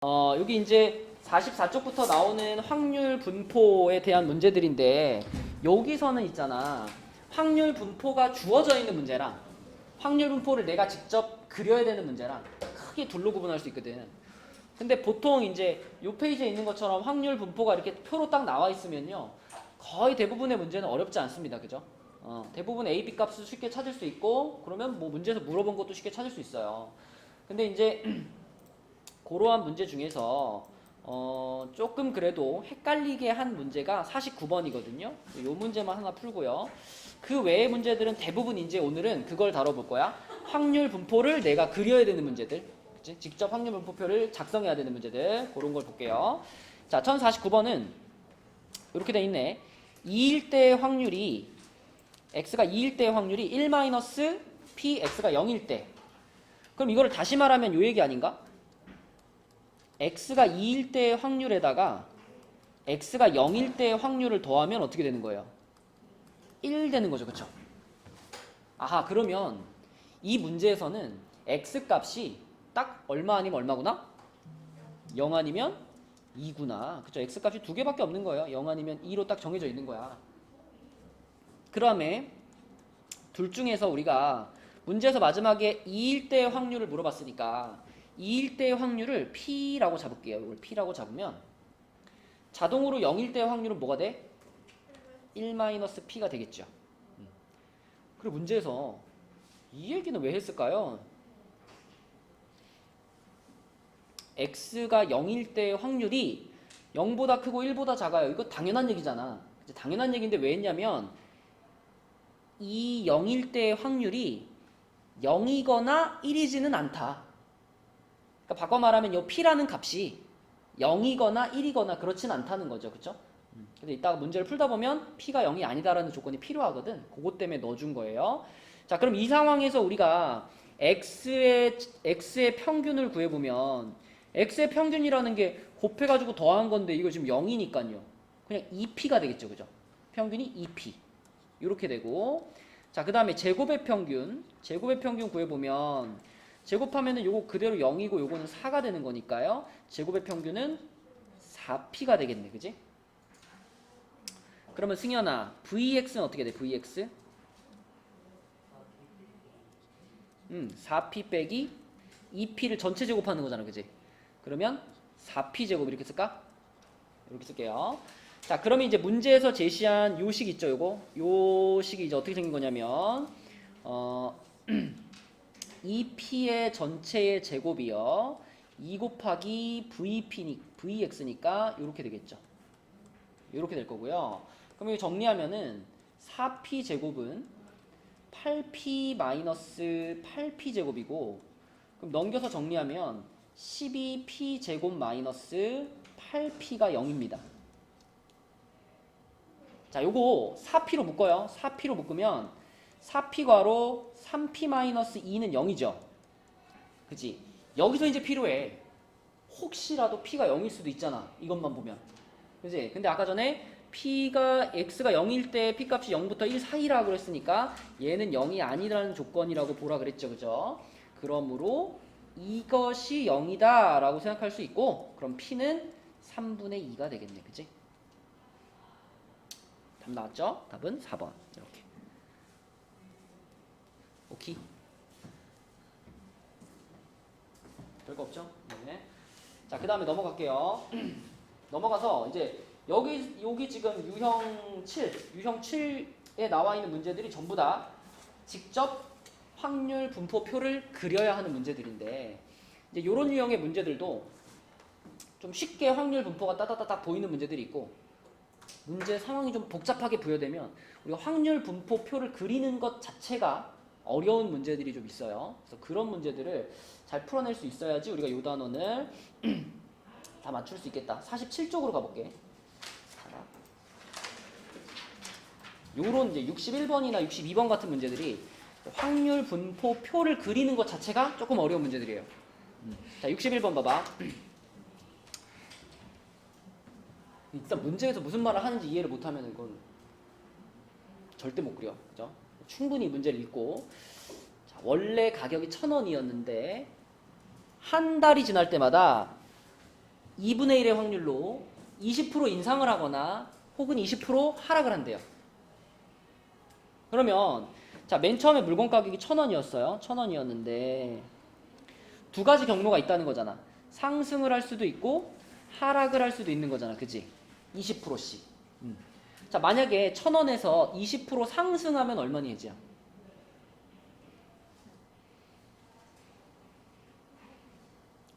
여기 이제 44쪽부터 나오는 확률 분포에 대한 문제들인데 여기서는 있잖아. 확률 분포가 주어져 있는 문제랑 확률 분포를 내가 직접 그려야 되는 문제랑 크게 둘로 구분할 수 있거든. 근데 보통 이제 이 페이지에 있는 것처럼 확률 분포가 이렇게 표로 딱 나와 있으면요. 거의 대부분의 문제는 어렵지 않습니다. 그죠? 대부분 A, B 값을 쉽게 찾을 수 있고 그러면 뭐 문제에서 물어본 것도 쉽게 찾을 수 있어요. 근데 이제 그러한 문제 중에서 조금 그래도 헷갈리게 한 문제가 49번이거든요. 이 문제만 하나 풀고요. 그 외의 문제들은 대부분 이제 오늘은 그걸 다뤄볼 거야. 확률 분포를 내가 그려야 되는 문제들. 그치? 직접 확률 분포표를 작성해야 되는 문제들. 그런 걸 볼게요. 자, 1049번은 이렇게 돼 있네. 2일 때 확률이 x가 2일 때 확률이 1 p x가 0일 때. 그럼 이거를 다시 말하면 요 얘기 아닌가? x가 2일 때의 확률에다가 x가 0일 때의 확률을 더하면 어떻게 되는 거예요? 1 되는 거죠. 그쵸? 아하, 그러면 이 문제에서는 x 값이 딱 얼마 아니면 얼마구나? 0 아니면 2구나. 그쵸? x 값이 두 개밖에 없는 거예요. 0 아니면 2로 딱 정해져 있는 거야. 그 다음에 둘 중에서 우리가 문제에서 마지막에 2일 때의 확률을 물어봤으니까 2일 때의 확률을 P라고 잡을게요. 이걸 P라고 잡으면 자동으로 0일 때의 확률은 뭐가 돼? 1-P가 되겠죠. 그리고 문제에서 이 얘기는 왜 했을까요? X가 0일 때의 확률이 0보다 크고 1보다 작아요. 이거 당연한 얘기잖아. 당연한 얘기인데 왜 했냐면 이 0일 때의 확률이 0이거나 1이지는 않다. 그러니까 바꿔 말하면 이 P라는 값이 0이거나 1이거나 그렇진 않다는 거죠. 그쵸? 근데 이따가 문제를 풀다 보면 P가 0이 아니다라는 조건이 필요하거든. 그것 때문에 넣어준 거예요. 자, 그럼 이 상황에서 우리가 X의 평균을 구해보면 X의 평균이라는 게 곱해가지고 더한 건데 이거 지금 0이니까요. 그냥 2P가 되겠죠. 그죠? 평균이 2P. 이렇게 되고 자, 그 다음에 제곱의 평균 구해보면 제곱하면은 요거 그대로 0이고 요거는 4가 되는 거니까요. 제곱의 평균은 4P가 되겠네. 그지? 그러면 승현아, VX는 어떻게 돼? VX? 4P 빼기 2P를 전체 제곱하는 거잖아. 그지? 그러면 4P 제곱 이렇게 쓸까? 이렇게 쓸게요. 자, 그러면 이제 문제에서 제시한 요 식 있죠, 요 식이 이제 어떻게 생긴 거냐면, 2P의 전체의 제곱이요. 2 곱하기 VX니까 이렇게 되겠죠. 이렇게 될 거고요. 그럼 이거 정리하면은 4P 제곱은 8P-8P 제곱이고, 그럼 넘겨서 정리하면 12P 제곱 마이너스 8P가 0입니다. 자, 요거 4P로 묶어요. 4P로 묶으면 4P 괄호 3P-2는 0이죠. 그치? 여기서 이제 필요해. 혹시라도 P가 0일 수도 있잖아. 이것만 보면. 그치? 근데 아까 전에 X가 0일 때 P값이 0부터 1 사이라고 그랬으니까 얘는 0이 아니라는 조건이라고 보라 그랬죠. 그죠? 그러므로 이것이 0이다 라고 생각할 수 있고 그럼 P는 3분의 2가 되겠네. 그치? 답 나왔죠? 답은 4번. 이렇게. 오케이. 별거 없죠? 네. 자, 그 다음에 넘어갈게요. 넘어가서 이제 여기 지금 유형 7에 나와 있는 문제들이 전부 다 직접 확률 분포표를 그려야 하는 문제들인데 이제 이런 유형의 문제들도 좀 쉽게 확률 분포가 따다다닥 보이는 문제들이 있고 문제 상황이 좀 복잡하게 부여되면 우리가 확률 분포표를 그리는 것 자체가 어려운 문제들이 좀 있어요. 그래서 그런 문제들을 잘 풀어낼 수 있어야지 우리가 요 단원을 다 맞출 수 있겠다. 47쪽으로 가볼게. 요런 이제 61번이나 62번 같은 문제들이 확률 분포표를 그리는 것 자체가 조금 어려운 문제들이에요. 자, 61번 봐봐. 일단 문제에서 무슨 말을 하는지 이해를 못하면 이건 절대 못 그려. 그죠? 충분히 문제를 읽고 자, 원래 가격이 1,000원이었는데 한 달이 지날 때마다 2분의 1의 확률로 20% 인상을 하거나 혹은 20% 하락을 한대요. 그러면 자, 맨 처음에 물건 가격이 1,000원이었어요. 1,000원이었는데 두 가지 경로가 있다는 거잖아. 상승을 할 수도 있고 하락을 할 수도 있는 거잖아. 그치? 20%씩. 자, 만약에 1,000원에서 20% 상승하면 얼마니 해지야?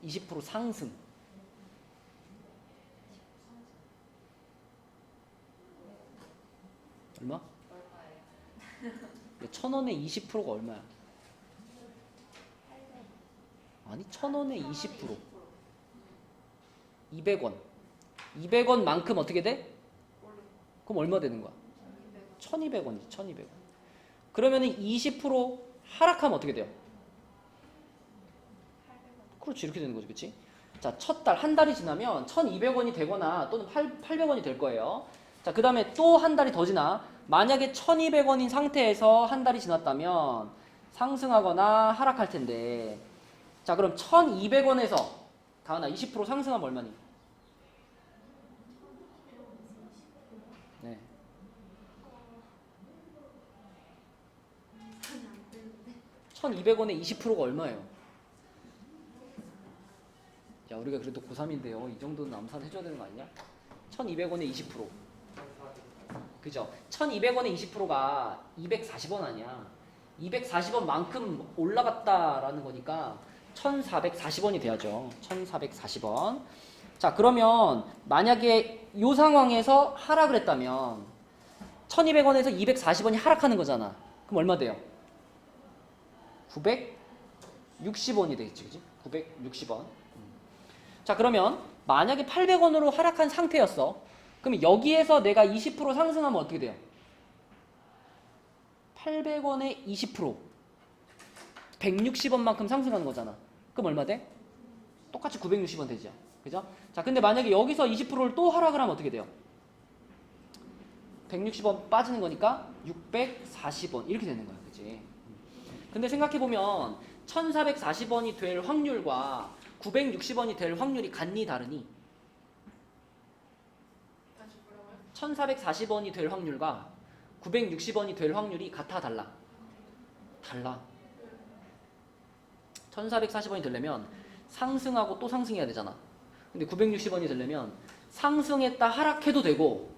20% 상승. 얼마? 1,000원에 20%가 얼마야? 아니 1,000원에 20% 200원 200원만큼 어떻게 돼? 그럼 얼마 되는 거야? 1,200원이지 1,200원. 그러면은 20% 하락하면 어떻게 돼요? 그렇지 이렇게 되는 거지 그치? 자, 첫 달 한 달이 지나면 1,200원이 되거나 또는 800원이 될 거예요. 자, 그 다음에 또 한 달이 더 지나 만약에 1,200원인 상태에서 한 달이 지났다면 상승하거나 하락할 텐데 자 그럼 1,200원에서 다은아 20% 상승하면 얼마니? 네. 1,200원에 20%가 얼마예요? 야 우리가 그래도 고3인데요 이 정도는 암산 해줘야 되는 거 아니냐? 1,200원에 20% 그죠? 1,200원에 20%가 240원 아니야. 240원만큼 올라갔다라는 거니까 1,440원이 돼야죠. 1,440원. 자, 그러면 만약에 이 상황에서 하락을 했다면 1,200원에서 240원이 하락하는 거잖아. 그럼 얼마 돼요? 960원이 되겠지. 그지? 960원. 자, 그러면 만약에 800원으로 하락한 상태였어. 그럼 여기에서 내가 20% 상승하면 어떻게 돼요? 800원에 20% 160원만큼 상승하는 거잖아. 그럼 얼마 돼? 똑같이 960원 되죠. 그죠? 자, 근데 만약에 여기서 20%를 또 하락을 하면 어떻게 돼요? 160원 빠지는 거니까 640원 이렇게 되는 거야. 그치? 근데 생각해보면 1440원이 될 확률과 960원이 될 확률이 같니 다르니? 1440원이 될 확률과 960원이 될 확률이 같아 달라? 달라. 1440원이 되려면 상승하고 또 상승해야 되잖아. 근데 960원이 되려면 상승했다 하락해도 되고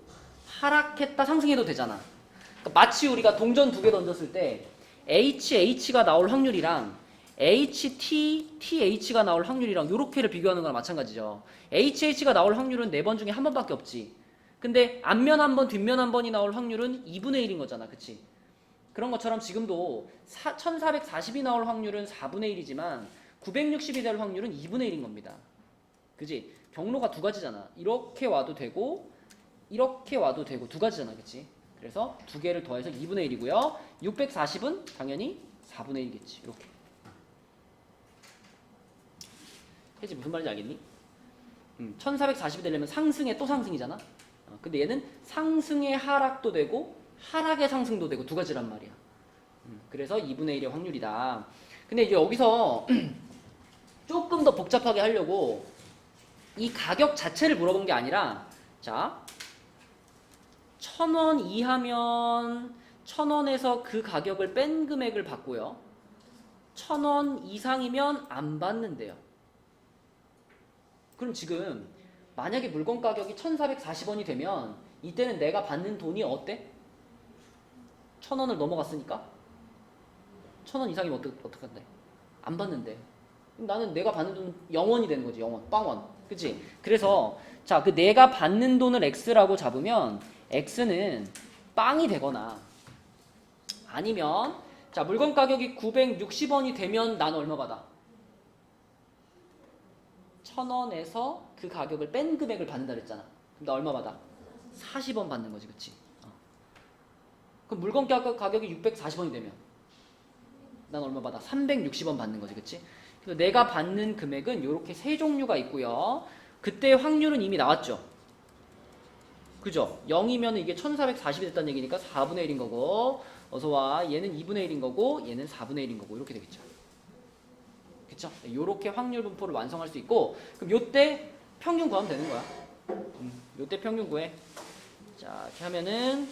하락했다 상승해도 되잖아. 그러니까 마치 우리가 동전 두 개 던졌을 때 HH가 나올 확률이랑 HT, TH가 나올 확률이랑 요렇게를 비교하는 거랑 마찬가지죠. HH가 나올 확률은 4번 중에 한 번밖에 없지. 근데 앞면 한 번, 뒷면 한 번이 나올 확률은 2분의 1인 거잖아. 그치? 그런 것처럼 지금도 1440이 나올 확률은 4분의 1이지만 960이 될 확률은 2분의 1인 겁니다. 그치? 경로가 두 가지잖아. 이렇게 와도 되고 이렇게 와도 되고 두 가지잖아. 그치? 그래서 두 개를 더해서 2분의 1이고요. 640은 당연히 4분의 1이겠지. 이렇게. 혜지 무슨 말인지 알겠니? 1440이 되려면 상승에 또 상승이잖아. 근데 얘는 상승의 하락도 되고 하락의 상승도 되고 두 가지란 말이야. 그래서 2분의 1의 확률이다. 근데 이제 여기서 조금 더 복잡하게 하려고 이 가격 자체를 물어본 게 아니라 자 1,000원 이하면 1,000원에서 그 가격을 뺀 금액을 받고요. 1,000원 이상이면 안 받는데요. 그럼 지금 만약에 물건 가격이 1,440원이 되면 이때는 내가 받는 돈이 어때? 1,000원을 넘어갔으니까 1,000원 이상이면 어떡한데? 안 받는데. 나는 내가 받는 돈은 0원이 되는 거지. 0원, 빵원. 그치? 그래서 자, 그 내가 받는 돈을 X라고 잡으면 X는 빵이 되거나 아니면 자, 물건 가격이 960원이 되면 나는 얼마 받아? 1,000원에서 그 가격을 뺀 금액을 받는다 그랬잖아. 그럼 나 얼마 받아? 40원 받는 거지. 그치? 그럼 물건 가격이 640원이 되면 난 얼마 받아? 360원 받는 거지. 그치? 그래서 내가 받는 금액은 이렇게 세 종류가 있고요. 그때 확률은 이미 나왔죠. 그죠? 0이면 이게 1440이 됐다는 얘기니까 4분의 1인 거고 어서와 얘는 2분의 1인 거고 얘는 4분의 1인 거고 이렇게 되겠죠. 그쵸? 이렇게 확률 분포를 완성할 수 있고 그럼 요때 평균 구하면 되는 거야. 요때 평균 구해. 자, 이렇게 하면은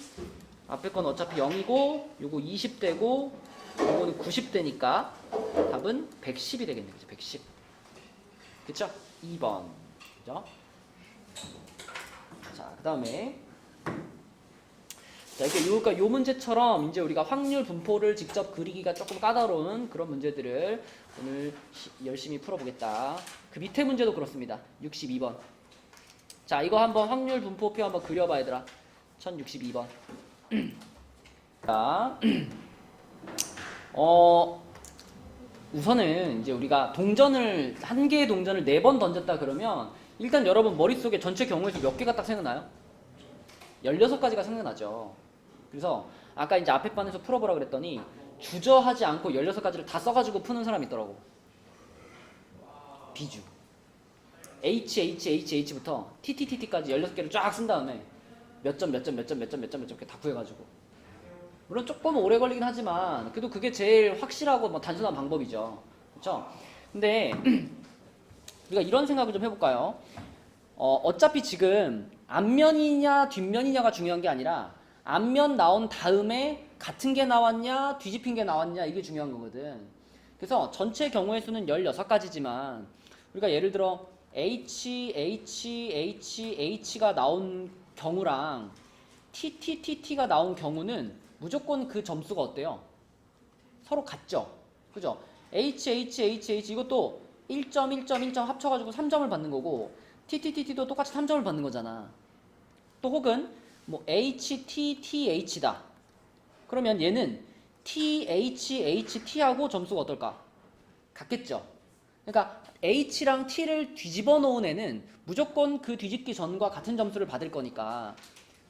앞에 건 어차피 0이고 요거 20대고 요거는 90대니까 답은 110이 되겠네. 그죠? 110. 그쵸? 2번. 그죠? 자, 그다음에 자, 이렇게 그러니까 요 문제처럼 이제 우리가 확률 분포를 직접 그리기가 조금 까다로운 그런 문제들을 오늘 열심히 풀어보겠다. 그 밑에 문제도 그렇습니다. 62번. 자, 이거 한번 확률 분포표 한번 그려봐, 얘들아. 1062번. 자, 우선은 이제 우리가 동전을 한 개의 동전을 4번 던졌다 그러면 일단 여러분 머릿속에 전체 경우에서 몇 개가 딱 생각나요? 16가지가 생각나죠. 그래서 아까 이제 앞에 반에서 풀어보라 그랬더니 주저하지 않고 16가지를 다 써가지고 푸는 사람이 있더라고. 비주. H부터 TTT까지 16개를 쫙 쓴 다음에 몇 점 이렇게 다 구해가지고. 물론 조금 오래 걸리긴 하지만 그래도 그게 제일 확실하고 뭐 단순한 방법이죠. 그렇죠? 근데 우리가 이런 생각을 좀 해볼까요? 어차피 지금 앞면이냐 뒷면이냐가 중요한 게 아니라 앞면 나온 다음에 같은 게 나왔냐 뒤집힌 게 나왔냐 이게 중요한 거거든. 그래서 전체 경우의 수는 16가지지만 우리가 예를 들어 H가 나온 경우랑 TTT가 나온 경우는 무조건 그 점수가 어때요? 서로 같죠? 그죠? H 이것도 1점 합쳐가지고 3점을 받는 거고 TTT도 똑같이 3점을 받는 거잖아. 또 혹은 뭐 HTTH다. 그러면 얘는 THHT하고 점수가 어떨까? 같겠죠? 그러니까 H랑 T를 뒤집어 놓은 애는 무조건 그 뒤집기 전과 같은 점수를 받을 거니까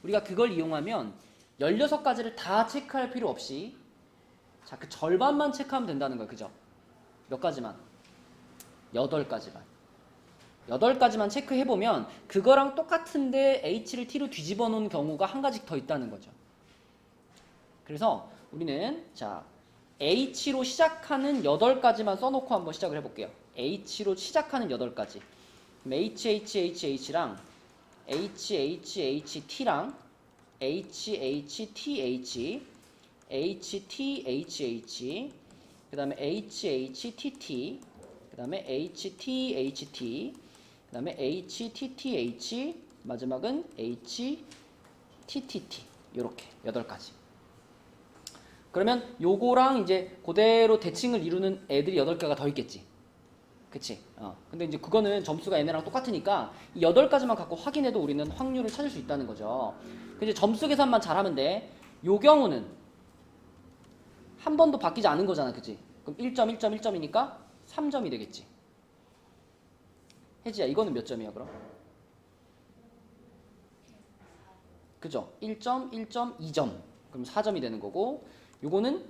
우리가 그걸 이용하면 16가지를 다 체크할 필요 없이 자, 그 절반만 체크하면 된다는 거예요. 그죠? 몇 가지만? 8가지만. 8가지만 체크해보면 그거랑 똑같은데 H를 T로 뒤집어 놓은 경우가 한 가지 더 있다는 거죠. 그래서 우리는 자 H로 시작하는 8가지만 써놓고 한번 시작을 해볼게요. H로 시작하는 8가지. 그럼 HHHH랑 HHHT랑 HHTH HTHH 그 다음에 HHTT 그 다음에 HTHT 그 다음에 HTTH 마지막은 HTTT 요렇게 8가지. 그러면 요거랑 이제 그대로 대칭을 이루는 애들이 8개가 더 있겠지. 그치? 근데 이제 그거는 점수가 얘네랑 똑같으니까 이 8가지만 갖고 확인해도 우리는 확률을 찾을 수 있다는 거죠. 이제 점수 계산만 잘하면 돼. 요 경우는 한 번도 바뀌지 않은 거잖아. 그치? 그럼 1.1.1점이니까 3점이 되겠지. 혜지야, 이거는 몇 점이야, 그럼? 그죠? 1점, 1점, 2점. 그럼 4점이 되는 거고, 요거는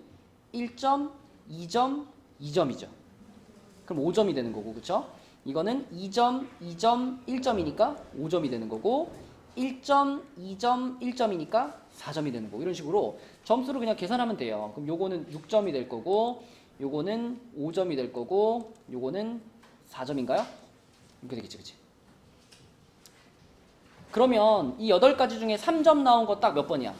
1점, 2점, 2점이죠. 그럼 5점이 되는 거고, 그쵸? 이거는 2점, 2점, 1점이니까 5점이 되는 거고, 1점, 2점, 1점이니까 4점이 되는 거고, 이런 식으로 점수를 그냥 계산하면 돼요. 그럼 요거는 6점이 될 거고, 요거는 5점이 될 거고, 요거는 4점인가요? 이렇게 되겠지, 그치? 그러면 이 8가지 중에 3점 나온 거 딱 몇 번이야?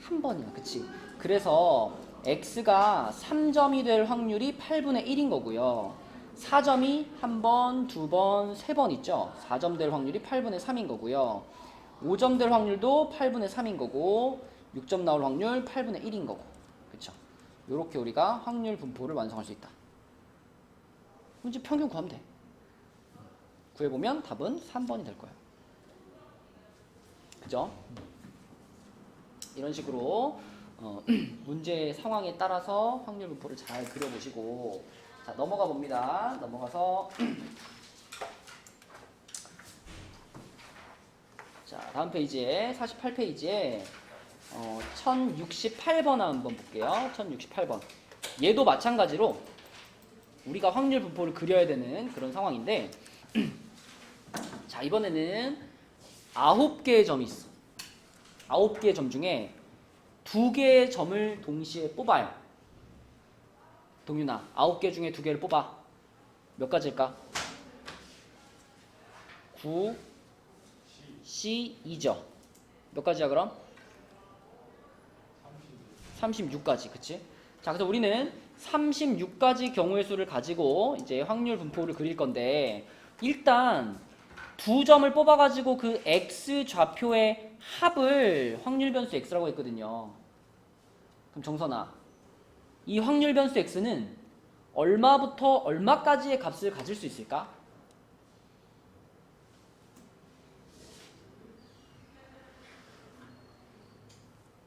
한 번이야, 그치? 그래서 X가 3점이 될 확률이 8분의 1인 거고요. 4점이 한 번, 두 번, 세 번 있죠? 4점 될 확률이 8분의 3인 거고요. 5점 될 확률도 8분의 3인 거고, 6점 나올 확률 8분의 1인 거고. 그쵸? 요렇게 우리가 확률 분포를 완성할 수 있다. 그럼 이제 평균 구하면 돼. 구해보면 답은 3번이 될 거예요. 그죠? 이런 식으로 문제 상황에 따라서 확률 분포를 잘 그려보시고, 자, 넘어가 봅니다. 넘어가서 자, 다음 페이지에 48페이지에 1068번 한번 볼게요. 1068번. 얘도 마찬가지로 우리가 확률 분포를 그려야 되는 그런 상황인데 자, 이번에는 9개의 점이 있어. 9개의 점 중에 2개의 점을 동시에 뽑아요. 동윤아, 9개 중에 2개를 뽑아. 몇 가지일까? 9, C, 2죠. 몇 가지야 그럼? 36가지. 그치? 자, 그래서 우리는 36가지 경우의 수를 가지고 이제 확률 분포를 그릴 건데, 일단 두 점을 뽑아가지고 그 x 좌표의 합을 확률 변수 x라고 했거든요. 그럼 정선아, 이 확률 변수 x는 얼마부터 얼마까지의 값을 가질 수 있을까?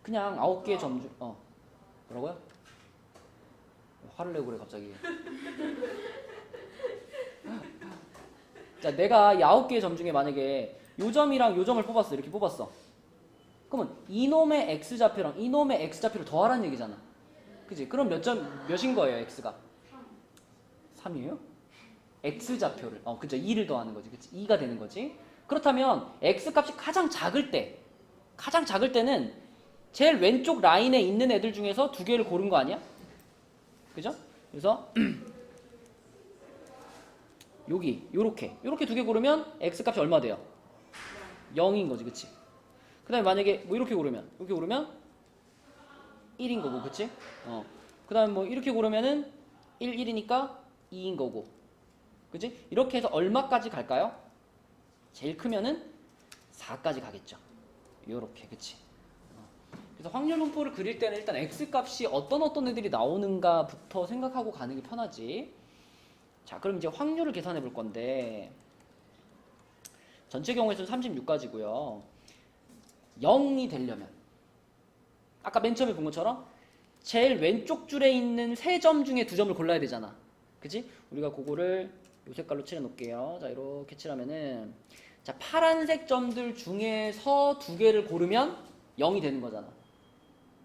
그냥 9개의 점 중, 뭐라고요? 화를 내고 그래 갑자기. 자, 내가 이 9개의 점 중에 만약에 요 점이랑 요 점을 뽑았어. 이렇게 뽑았어. 그러면 이놈의 x좌표랑 이놈의 x좌표를 더하라는 얘기잖아. 그치? 그럼 몇인 거예요, x가? 3이에요? x좌표를. 그죠? 2를 더하는 거지. 그치? 2가 되는 거지. 그렇다면 x값이 가장 작을 때는 제일 왼쪽 라인에 있는 애들 중에서 두 개를 고른 거 아니야? 그죠? 그래서 여기 요렇게 두 개 고르면 x값이 얼마 돼요? 0인 거지. 그치? 그 다음에 만약에 뭐 이렇게 고르면 1인 거고. 그치? 그 다음에 뭐 이렇게 고르면은 1이니까 2인 거고. 그치? 이렇게 해서 얼마까지 갈까요? 제일 크면은 4까지 가겠죠. 요렇게. 그치? 그래서 확률 분포를 그릴 때는 일단 x값이 어떤 애들이 나오는가부터 생각하고 가는 게 편하지. 자, 그럼 이제 확률을 계산해 볼 건데, 전체 경우의 수는 36가지고요. 0이 되려면 아까 맨 처음에 본 것처럼 제일 왼쪽 줄에 있는 세 점 중에 두 점을 골라야 되잖아. 그치? 우리가 그거를 요 색깔로 칠해 놓을게요. 자, 이렇게 칠하면은, 자, 파란색 점들 중에서 두 개를 고르면 0이 되는 거잖아.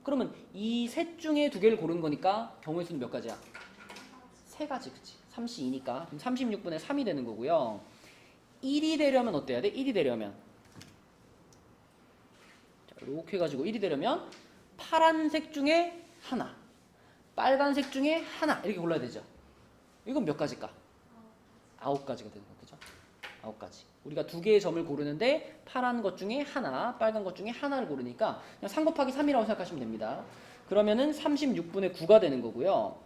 그러면 이 셋 중에 두 개를 고른 거니까 경우의 수는 몇 가지야? 세 가지. 그치? 3C2니까 36분의 3이 되는 거고요. 1이 되려면 어때야 돼? 1이 되려면, 자, 이렇게 해가지고 1이 되려면 파란색 중에 하나, 빨간색 중에 하나 이렇게 골라야 되죠. 이건 몇 가지일까? 9가지가 되는 거죠. 9가지. 우리가 두 개의 점을 고르는데 파란 것 중에 하나, 빨간 것 중에 하나를 고르니까 그냥 3 곱하기 3이라고 생각하시면 됩니다. 그러면은 36분의 9가 되는 거고요.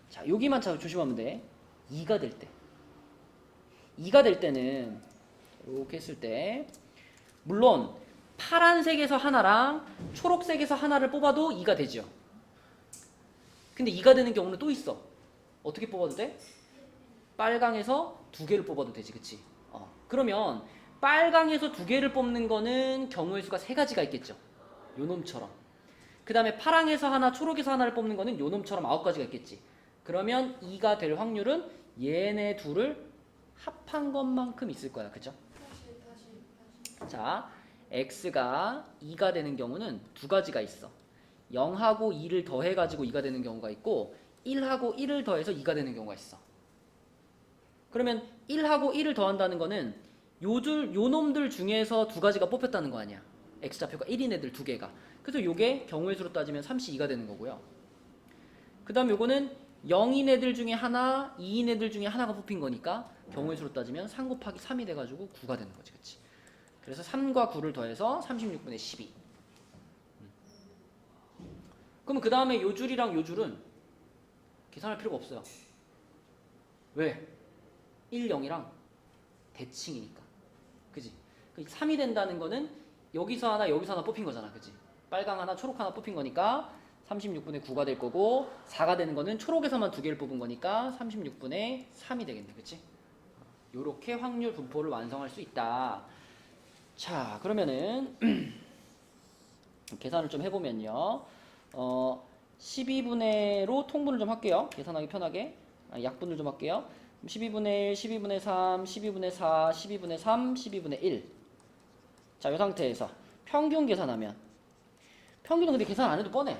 자, 여기만 잘 조심하면 돼. 2가 될 때. 2가 될 때는 이렇게 했을 때, 물론 파란색에서 하나랑 초록색에서 하나를 뽑아도 2가 되죠. 근데 2가 되는 경우는 또 있어. 어떻게 뽑아도 돼? 빨강에서 두 개를 뽑아도 되지. 그치? 그러면 빨강에서 두 개를 뽑는 거는 경우의 수가 세 가지가 있겠죠. 요놈처럼. 그 다음에 파랑에서 하나, 초록에서 하나를 뽑는 거는 요놈처럼 9가지가 있겠지. 그러면 2가 될 확률은 얘네 둘을 합한 것만큼 있을 거야. 그죠? 자, x가 2가 되는 경우는 두 가지가 있어. 0하고 2를 더해가지고 2가 되는 경우가 있고, 1하고 1을 더해서 2가 되는 경우가 있어. 그러면 1하고 1을 더한다는 거는 요 놈들 중에서 두 가지가 뽑혔다는 거 아니야. x좌표가 1인 애들 두 개가. 그래서 요게 경우의 수로 따지면 3C2가 되는 거고요. 그 다음 요거는 0인 애들 중에 하나, 2인 애들 중에 하나가 뽑힌 거니까 경우의 수로 따지면 3 곱하기 3이 돼가지고 9가 되는 거지. 그치? 그래서 3과 9를 더해서 36분의 12. 그럼 그 다음에 요 줄이랑 요 줄은 계산할 필요가 없어요. 왜? 1, 0이랑 대칭이니까. 그지? 3이 된다는 거는 여기서 하나 여기서 하나 뽑힌 거잖아. 그지? 빨강 하나 초록 하나 뽑힌 거니까 36분의 9가 될 거고, 4가 되는 거는 초록에서만 두 개를 뽑은 거니까 36분의 3이 되겠네. 그치? 요렇게 확률 분포를 완성할 수 있다. 자, 그러면은 계산을 좀 해보면요. 12분의로 통분을 좀 할게요. 계산하기 편하게. 약분을 좀 할게요. 12분의 1, 12분의 3, 12분의 4, 12분의 3, 12분의 1. 자, 이 상태에서 평균 계산하면, 평균은 근데 계산 안 해도 뻔해.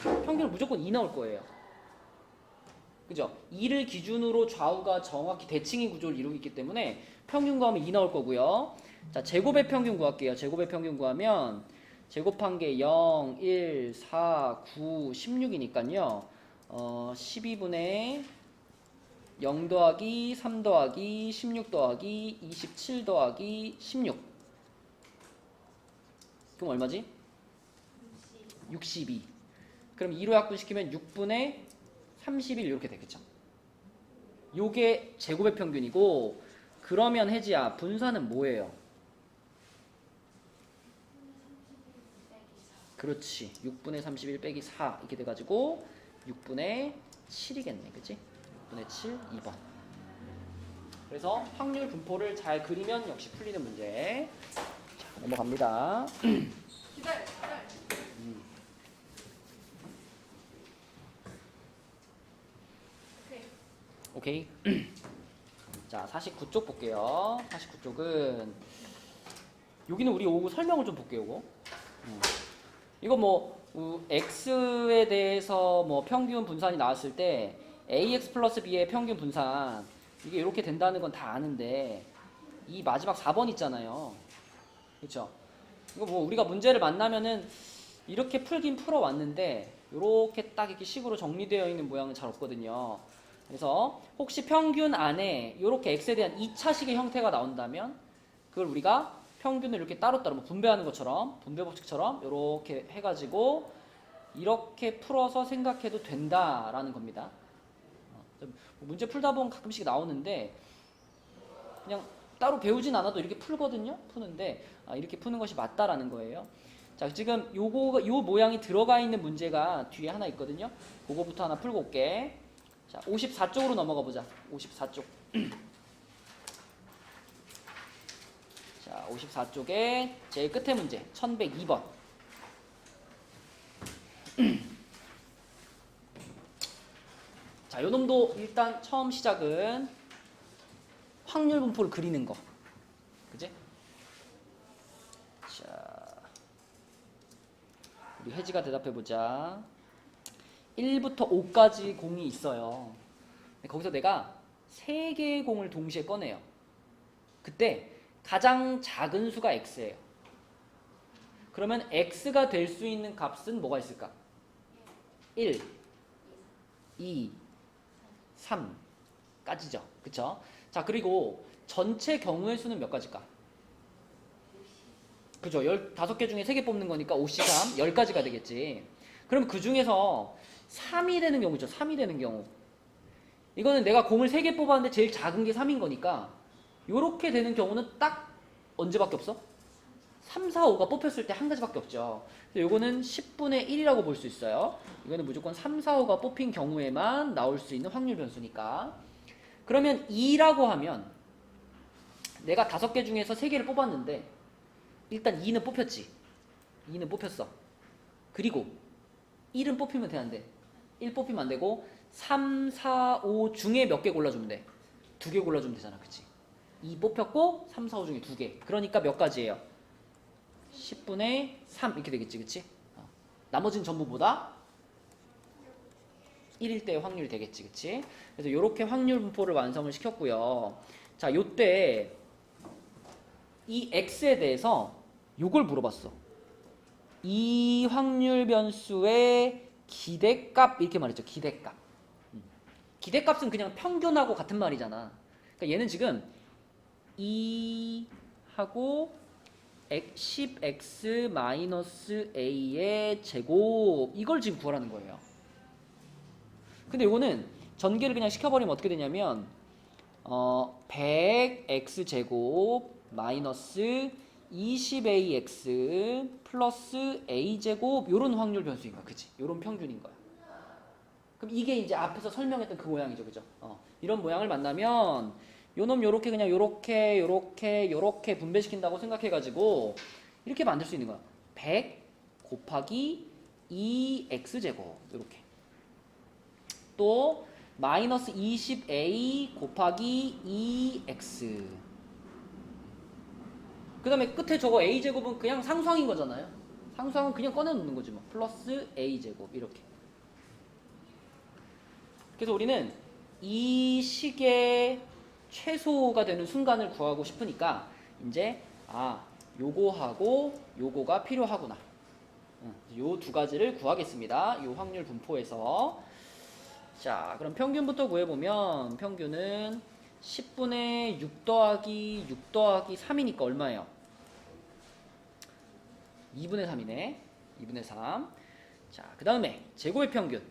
평균은 무조건 2 나올 거예요. 그죠? 2를 기준으로 좌우가 정확히 대칭의 구조를 이루고 있기 때문에 평균 구하면 2 나올 거고요. 자, 제곱의 평균 구할게요. 제곱의 평균 구하면 제곱한 게 0, 1, 4, 9, 16이니까요. 12분의 0 더하기 3 더하기 16 더하기 27 더하기 16. 그럼 얼마지? 62. 그럼 2로 약분시키면 6분의 31 이렇게 되겠죠. 요게 제곱의 평균이고, 그러면 혜지야 분산은 뭐예요? 그렇지. 6분의 31 빼기 4 이렇게 돼가지고 6분의 7이겠네. 그치? 6분의 7, 2번. 그래서 확률 분포를 잘 그리면 역시 풀리는 문제. 자, 넘어갑니다. 기다려. 오케이. 자, 49쪽 볼게요. 49쪽은 여기는 우리 오고 설명을 좀 볼게요. 이거 뭐 x에 대해서 뭐 평균 분산이 나왔을 때 ax 플러스 b의 평균 분산 이게 이렇게 된다는 건 다 아는데 이 마지막 4번 있잖아요. 그렇죠? 이거 뭐 우리가 문제를 만나면은 이렇게 풀긴 풀어왔는데 이렇게 딱 이렇게 식으로 정리되어 있는 모양은 잘 없거든요. 그래서 혹시 평균 안에 이렇게 x에 대한 2차식의 형태가 나온다면 그걸 우리가 평균을 이렇게 따로따로 뭐 분배하는 것처럼 분배 법칙처럼 이렇게 해가지고 이렇게 풀어서 생각해도 된다라는 겁니다. 문제 풀다 보면 가끔씩 나오는데 그냥 따로 배우진 않아도 이렇게 풀거든요. 푸는데 이렇게 푸는 것이 맞다라는 거예요. 자, 지금 요 모양이 들어가 있는 문제가 뒤에 하나 있거든요. 그거부터 하나 풀고 올게. 자, 54쪽으로 넘어가 보자. 54쪽. 자, 54쪽에 제일 끝에 문제 1102번. 자, 요 놈도 일단 처음 시작은 확률 분포를 그리는 거. 그지? 자, 우리 혜지가 대답해 보자. 1부터 5까지 공이 있어요. 거기서 내가 3개의 공을 동시에 꺼내요. 그때 가장 작은 수가 x예요. 그러면 x가 될 수 있는 값은 뭐가 있을까? 1, 2, 3까지죠. 그쵸? 자, 그리고 전체 경우의 수는 몇 가지일까? 그죠? 15개 중에 3개 뽑는 거니까 5, 3, 10가지가 되겠지. 그럼 그 중에서 3이 되는 경우 있죠. 3이 되는 경우. 이거는 내가 공을 3개 뽑았는데 제일 작은 게 3인 거니까 요렇게 되는 경우는 딱 언제밖에 없어? 3, 4, 5가 뽑혔을 때 한 가지밖에 없죠. 요거는 10분의 1이라고 볼 수 있어요. 이거는 무조건 3, 4, 5가 뽑힌 경우에만 나올 수 있는 확률 변수니까. 그러면 2라고 하면 내가 5개 중에서 3개를 뽑았는데 일단 2는 뽑혔지. 2는 뽑혔어. 그리고 1은 뽑히면 돼, 안 돼? 1 뽑히면 안 되고 3, 4, 5 중에 몇 개 골라주면 돼? 2개 골라주면 되잖아. 그치? 2 뽑혔고 3, 4, 5 중에 2개. 그러니까 몇 가지예요? 10분의 3 이렇게 되겠지. 그치? 나머지는 전부 뭐다? 1일 때의 확률이 되겠지. 그치? 그래서 이렇게 확률 분포를 완성을 시켰고요. 자, 요때 이 x에 대해서 요걸 물어봤어. 이 확률 변수의 기대값 이렇게 말했죠. 기대값. 기대값은 그냥 평균하고 같은 말이잖아. 그러니까 얘는 지금 2하고 10x-a의 제곱 이걸 지금 구하라는 거예요. 근데 이거는 전개를 그냥 시켜버리면 어떻게 되냐면 100x 제곱 마이너스 20ax 플러스 a제곱 요런 확률 변수인 거야. 그치? 요런 평균인 거야. 그럼 이게 이제 앞에서 설명했던 그 모양이죠. 그죠? 이런 모양을 만나면 요놈 요렇게 그냥 요렇게 분배시킨다고 생각해가지고 이렇게 만들 수 있는 거야. 100 곱하기 2x제곱 요렇게. 또 마이너스 20a 곱하기 2x. 그 다음에 끝에 저거 a제곱은 그냥 상수항인 거잖아요. 상수항은 그냥 꺼내놓는 거지 뭐. 플러스 a제곱 이렇게. 그래서 우리는 이 식의 최소가 되는 순간을 구하고 싶으니까 이제 요거하고 요거가 필요하구나. 요 두 가지를 구하겠습니다. 요 확률 분포에서 자, 그럼 평균부터 구해보면 평균은 10분의 6 더하기 6 더하기 3이니까 얼마예요? 2분의 3이네. 2분의 3. 자, 그 다음에 제곱의 평균.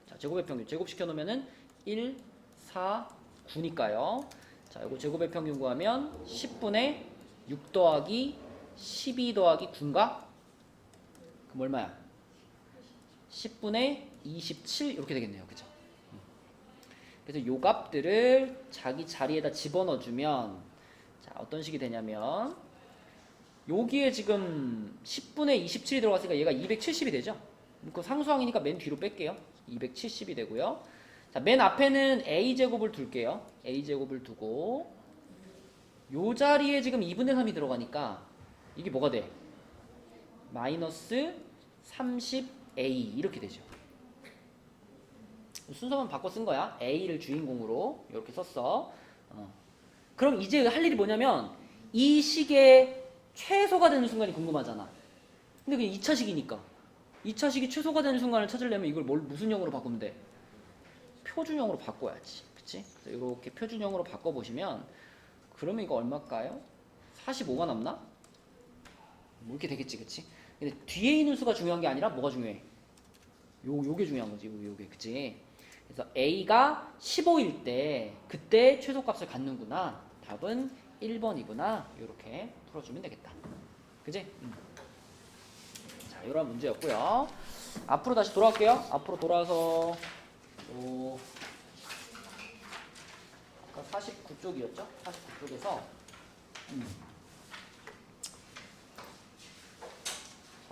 자, 제곱의 평균. 제곱시켜 놓으면은 1, 4, 9니까요. 자, 이거 제곱의 평균 구하면 10분의 6 더하기 12 더하기 9인가? 그럼 얼마야? 10분의 27 이렇게 되겠네요. 그죠? 그래서 요 값들을 자기 자리에다 집어넣어주면 자, 어떤 식이 되냐면 여기에 지금 10분의 27이 들어갔으니까 얘가 270이 되죠? 그 상수항이니까 맨 뒤로 뺄게요. 270이 되고요. 자, 맨 앞에는 a제곱을 둘게요. a제곱을 두고 요 자리에 지금 2분의 3이 들어가니까 이게 뭐가 돼? 마이너스 30a 이렇게 되죠. 순서만 바꿔 쓴 거야. a를 주인공으로 이렇게 썼어. 그럼 이제 할 일이 뭐냐면 이 식의 최소가 되는 순간이 궁금하잖아. 근데 그게 2차식이니까 2차식이 최소가 되는 순간을 찾으려면 이걸 무슨 형으로 바꾸면 돼? 표준형으로 바꿔야지. 그치? 이렇게 표준형으로 바꿔보시면 그러면 이거 얼마일까요? 45가 남나? 뭐 이렇게 되겠지. 그치? 근데 뒤에 있는 수가 중요한 게 아니라 뭐가 중요해? 요게 중요한 거지. 요게. 그치? 그래서 a가 15일 때 그때 최소값을 갖는구나. 답은 1번이구나. 이렇게 풀어주면 되겠다. 그치? 자, 이런 문제였고요. 앞으로 다시 돌아올게요. 앞으로 돌아서 아까 49쪽이었죠? 49쪽에서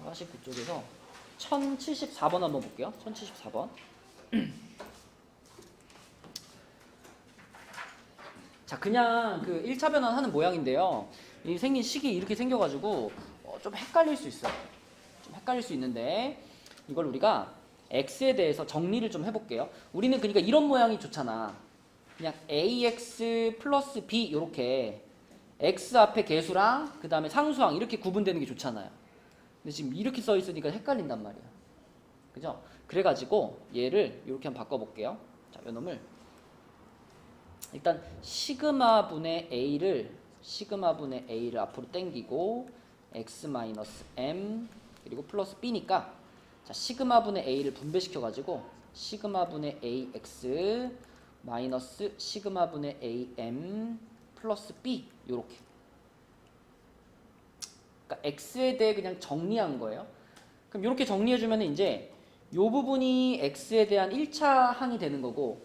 49쪽에서 1074번 한번 볼게요. 1074번. 자, 그냥 그 1차 변환하는 모양인데요. 이 생긴 식이 이렇게 생겨가지고 좀 헷갈릴 수 있어요. 좀 헷갈릴 수 있는데 이걸 우리가 x에 대해서 정리를 좀 해볼게요. 우리는 그러니까 이런 모양이 좋잖아. 그냥 ax 플러스 b 이렇게 x 앞에 개수랑 그 다음에 상수항 이렇게 구분되는 게 좋잖아요. 근데 지금 이렇게 써 있으니까 헷갈린단 말이야. 그죠? 그래가지고 얘를 이렇게 한번 바꿔볼게요. 자, 요 놈을 일단 시그마 분의 a를 앞으로 당기고 x 마이너스 m 그리고 플러스 b니까 자, 시그마 분의 a를 분배시켜 가지고 시그마 분의 ax 마이너스 시그마 분의 am 플러스 b 요렇게. 그러니까 x에 대해 그냥 정리한 거예요. 그럼 이렇게 정리해 주면 이제 요 부분이 x에 대한 1차 항이 되는 거고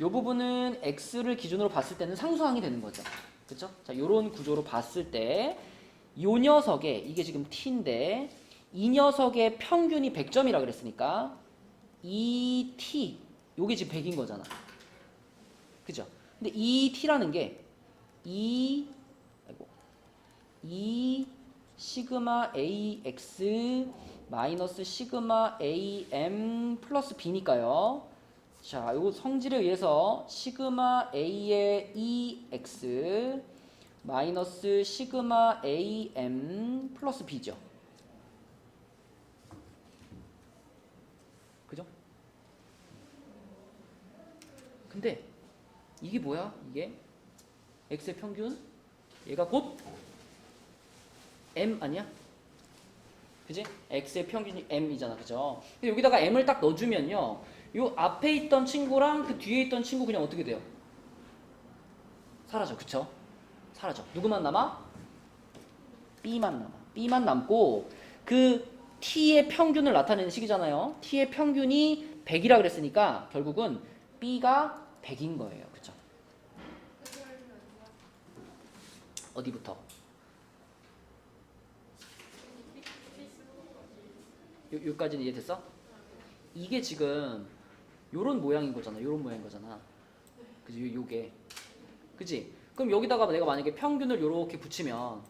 요 부분은 x를 기준으로 봤을 때는 상수항이 되는 거죠. 그렇죠? 자, 요런 구조로 봤을 때 요 녀석의 이게 지금 t인데 이 녀석의 평균이 100점이라 그랬으니까 이 t 요게 지금 100인 거잖아. 그죠? 근데 이 t라는 게 이 시그마 ax 마이너스 시그마 am 플러스 b니까요. 자, 요 성질에 의해서 시그마 a의 ex 마이너스 시그마 am 플러스 b죠. 그죠? 근데 이게 뭐야? 이게 x의 평균? 얘가 곧 m 아니야? 그지? x의 평균이 m이잖아. 그죠? 근데 여기다가 m을 딱 넣어주면요. 요 앞에 있던 친구랑 그 뒤에 있던 친구 그냥 어떻게 돼요? 사라져. 그쵸? 사라져. 누구만 남아? b만 남아. b만 남고 그 t의 평균을 나타내는 식이잖아요. t의 평균이 100이라 그랬으니까 결국은 b가 100인 거예요. 그쵸? 어디부터? 여기까지는 이해됐어? 이게 지금 요런 모양인 거잖아. 요런 모양인 거잖아. 그지? 요게. 그지? 그럼 여기다가 내가 만약에 평균을 요렇게 붙이면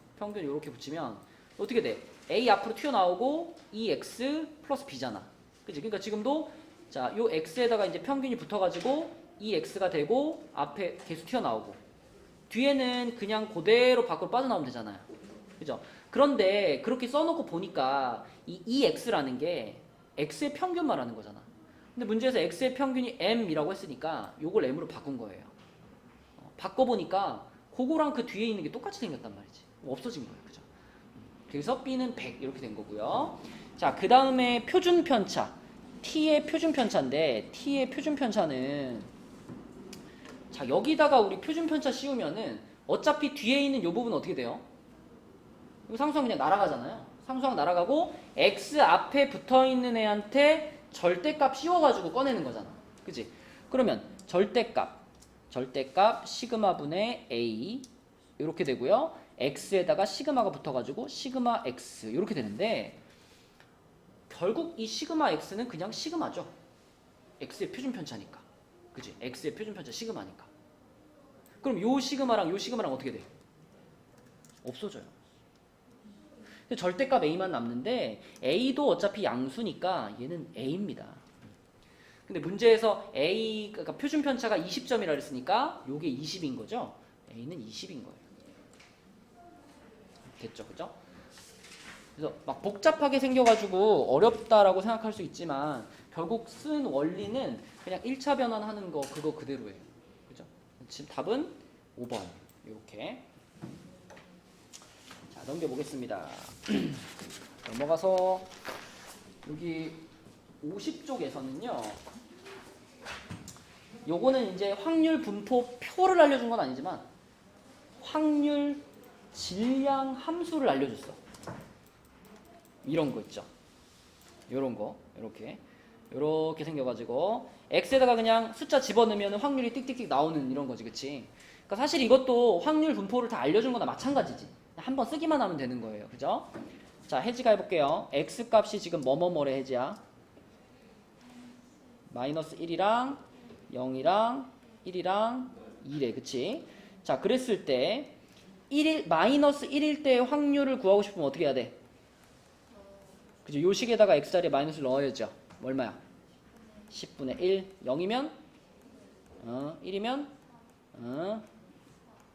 어떻게 돼? a 앞으로 튀어나오고 ex 플러스 b잖아. 그지? 그러니까 지금도 자, 요 x에다가 이제 평균이 붙어가지고 ex가 되고 앞에 계속 튀어나오고 뒤에는 그냥 그대로 밖으로 빠져나오면 되잖아요. 그죠? 그런데 그렇게 써놓고 보니까 이 ex라는 게 x의 평균 말하는 거잖아. 근데 문제에서 x의 평균이 m이라고 했으니까 요걸 m으로 바꾼 거예요. 바꿔보니까 그거랑 그 뒤에 있는 게 똑같이 생겼단 말이지. 없어진 거예요. 그죠? 그래서 b는 100 이렇게 된 거고요. 자, 그 다음에 표준 편차. t의 표준 편차인데 t의 표준 편차는 자, 여기다가 우리 표준 편차 씌우면은 어차피 뒤에 있는 요 부분 어떻게 돼요? 이거 상수항 그냥 날아가잖아요. 상수항 날아가고 x 앞에 붙어있는 애한테 절대값 씌워가지고 꺼내는 거잖아. 그치? 그러면 절대값 시그마분의 a 이렇게 되고요. x에다가 시그마가 붙어가지고 시그마 x 이렇게 되는데 결국 이 시그마 x는 그냥 시그마죠. x의 표준 편차니까. 그치? x의 표준 편차 시그마니까. 그럼 요 시그마랑 어떻게 돼? 없어져요. 절대값 a만 남는데 a도 어차피 양수니까 얘는 a입니다. 근데 문제에서 a 그러니까 표준 편차가 20점이라 했으니까 요게 20인 거죠. a는 20인 거예요. 됐죠, 그죠? 그래서 막 복잡하게 생겨가지고 어렵다라고 생각할 수 있지만 결국 쓴 원리는 그냥 1차 변환하는 거 그거 그대로예요. 그죠? 지금 답은 5번 이렇게. 자, 넘겨보겠습니다. 넘어가서 여기 50쪽에서는요. 요거는 이제 확률 분포 표를 알려준 건 아니지만 확률 질량 함수를 알려줬어. 이런 거 있죠. 요런 거 요렇게 생겨가지고 x에다가 그냥 숫자 집어넣으면 확률이 띡띡띡 나오는 이런 거지, 그치? 그러니까 사실 이것도 확률 분포를 다 알려준 거나 마찬가지지. 한번 쓰기만 하면 되는 거예요, 그죠? 자, 해지가 해볼게요. x 값이 지금 뭐뭐뭐래 해지야. 마이너스 1이랑 0이랑 1이랑 2래, 그치? 자, 그랬을 때 마이너스 1일 때 확률을 구하고 싶으면 어떻게 해야 돼? 그죠? 요 식에다가 x자리에 마이너스를 넣어야죠. 얼마야? 10분의 1. 0이면 1이면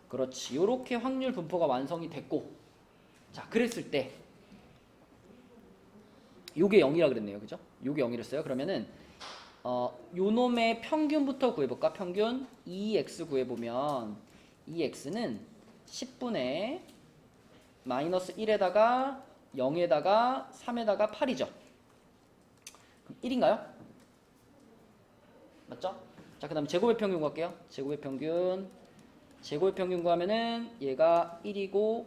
그렇지. 요렇게 확률 분포가 완성이 됐고, 자, 그랬을 때 요게 0이라 그랬네요. 그죠? 요게 0이랬어요. 그러면은 요 놈의 평균부터 구해볼까? 평균 2x 구해보면 2x는 10분의 마이너스 1에다가 0에다가 3에다가 8이죠. 그럼 1인가요? 맞죠? 자, 그 다음에 제곱의 평균 구할게요. 제곱의 평균 구하면은 얘가 1이고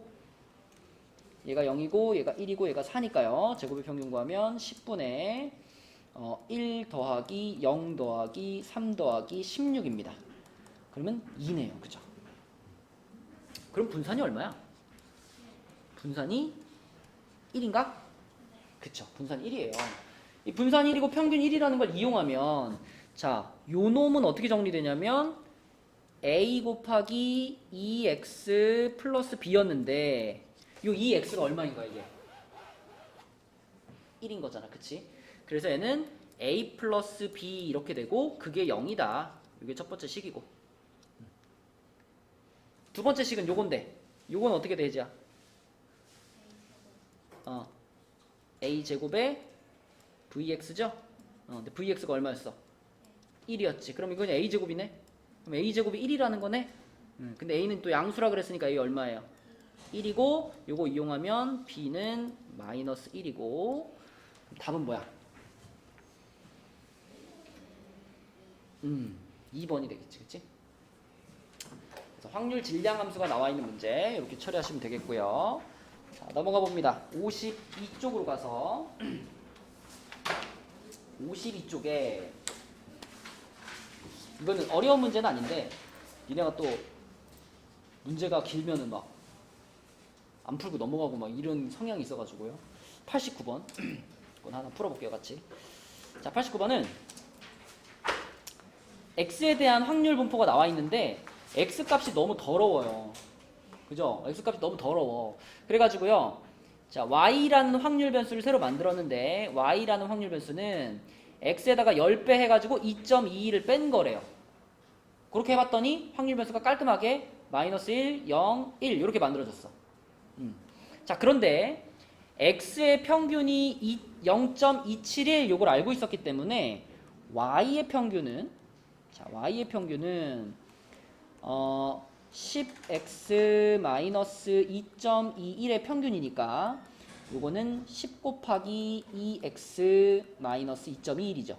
얘가 0이고 얘가 1이고 얘가 4니까요. 제곱의 평균 구하면 10분의 1 더하기 0 더하기 3 더하기 16입니다. 그러면 2네요. 그죠? 그럼 분산이 얼마야? 분산이 1인가? 그쵸. 분산 1이에요. 이 분산 1이고 평균 1이라는 걸 이용하면 자, 요 놈은 어떻게 정리되냐면 a 곱하기 2x 플러스 b였는데 요 2x가 얼마인가 이게? 1인 거잖아. 그치? 그래서 얘는 a 플러스 b 이렇게 되고 그게 0이다. 이게 첫 번째 식이고 두 번째 식은 요건데 요건 어떻게 되지야? a 제곱에 vx죠? 근데 vx가 얼마였어? 1이었지. 그럼 이건 a 제곱이네. 그럼 a 제곱이 1이라는 거네. 근데 a는 또 양수라 그랬으니까 a 얼마예요? 1이고 요거 이용하면 b는 마이너스 1이고 답은 뭐야? 2번이 되겠지. 그치? 그래서 확률 질량 함수가 나와 있는 문제 이렇게 처리하시면 되겠고요. 자, 넘어가 봅니다. 52쪽으로 가서 52쪽에 이거는 어려운 문제는 아닌데 니네가 또 문제가 길면은 막 안 풀고 넘어가고 막 이런 성향이 있어가지고요. 89번 이건 하나 풀어볼게요, 같이. 자, 89번은 x에 대한 확률 분포가 나와 있는데 x 값이 너무 더러워요. 그죠? x 값이 너무 더러워. 그래가지고요. 자, y라는 확률 변수를 새로 만들었는데 y라는 확률 변수는 x에다가 10배 해가지고 2.22를 뺀 거래요. 그렇게 해봤더니 확률 변수가 깔끔하게 마이너스 1, 0, 1 이렇게 만들어졌어. 자, 그런데 x의 평균이 0.271 요걸 알고 있었기 때문에 y의 평균은 자, y의 평균은 10x-2.21의 평균이니까 요거는 10 곱하기 2x-2.21이죠.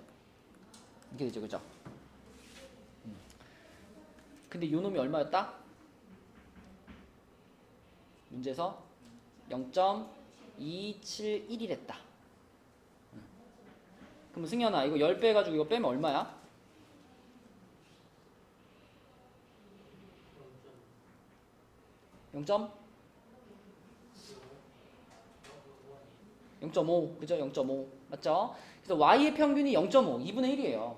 이렇게 되죠. 그죠? 근데 요 놈이 얼마였다? 문제에서 0.271이랬다. 그럼 승현아 이거 10배 해가지고 이거 빼면 얼마야? 0.5 그죠? 0.5 맞죠? 그래서 y의 평균이 0.5 2분의 1이에요.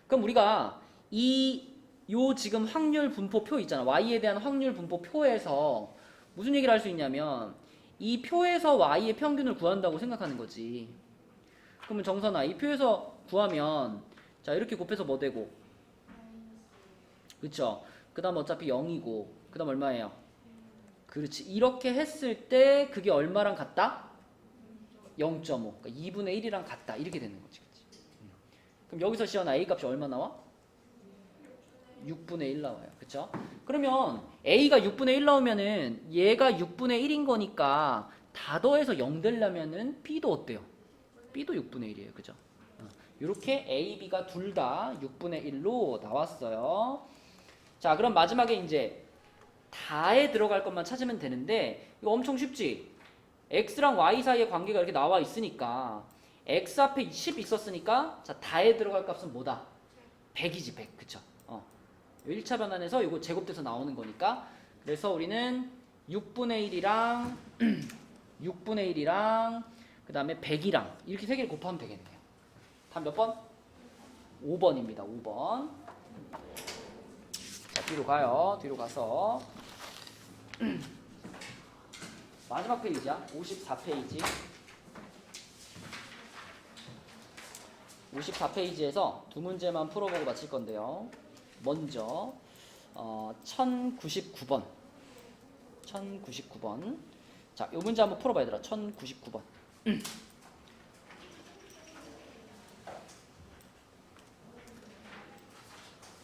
그럼 우리가 요 지금 확률 분포표 있잖아. y에 대한 확률 분포표에서 무슨 얘기를 할 수 있냐면 이 표에서 y의 평균을 구한다고 생각하는 거지. 그러면 정선아 이 표에서 구하면 자 이렇게 곱해서 뭐 되고 그쵸? 그 다음 어차피 0이고 그 다음 얼마예요? 그렇지. 이렇게 했을 때 그게 얼마랑 같다? 0.5 그러니까 2분의 1이랑 같다 이렇게 되는 거지. 그치? 그럼 여기서 시연아 a 값이 얼마 나와? 6분의 1 나와요. 그쵸? 그러면 a가 6분의 1 나오면은 얘가 6분의 1인 거니까 다 더해서 0 되려면은 b도 어때요? b도 6분의 1이에요. 그죠? 이렇게 a, b가 둘 다 6분의 1로 나왔어요. 자, 그럼 마지막에 이제 다에 들어갈 것만 찾으면 되는데 이거 엄청 쉽지? x랑 y 사이의 관계가 이렇게 나와 있으니까 x 앞에 10 있었으니까 자 다에 들어갈 값은 뭐다? 100이지 100. 그쵸? 1차 변환에서 이거 제곱돼서 나오는 거니까 그래서 우리는 6분의 1이랑 6분의 1이랑 그 다음에 100이랑 이렇게 세 개를 곱하면 되겠네요. 다음 몇 번? 5번입니다. 5번. 자, 뒤로 가요. 뒤로 가서 마지막 페이지야. 54페이지. 54페이지에서 두 문제만 풀어보고 마칠 건데요. 먼저 1099번. 1099번. 자, 이 문제 한번 풀어봐 얘들아. 1099번.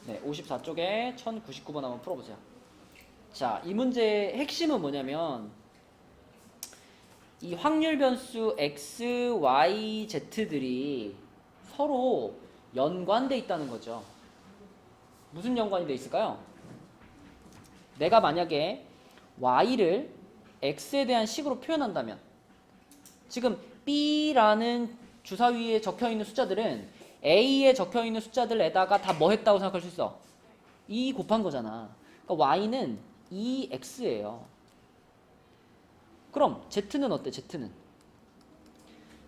네, 54쪽에 1099번 한번 풀어보세요. 자, 이 문제의 핵심은 뭐냐면 이 확률 변수 x, y, z들이 서로 연관돼 있다는 거죠. 무슨 연관이 돼 있을까요? 내가 만약에 y를 x에 대한 식으로 표현한다면 지금 b라는 주사위에 적혀있는 숫자들은 a에 적혀있는 숫자들에다가 다 뭐 했다고 생각할 수 있어? 2 곱한 거잖아. 그러니까 y는 2x예요. 그럼 z는 어때?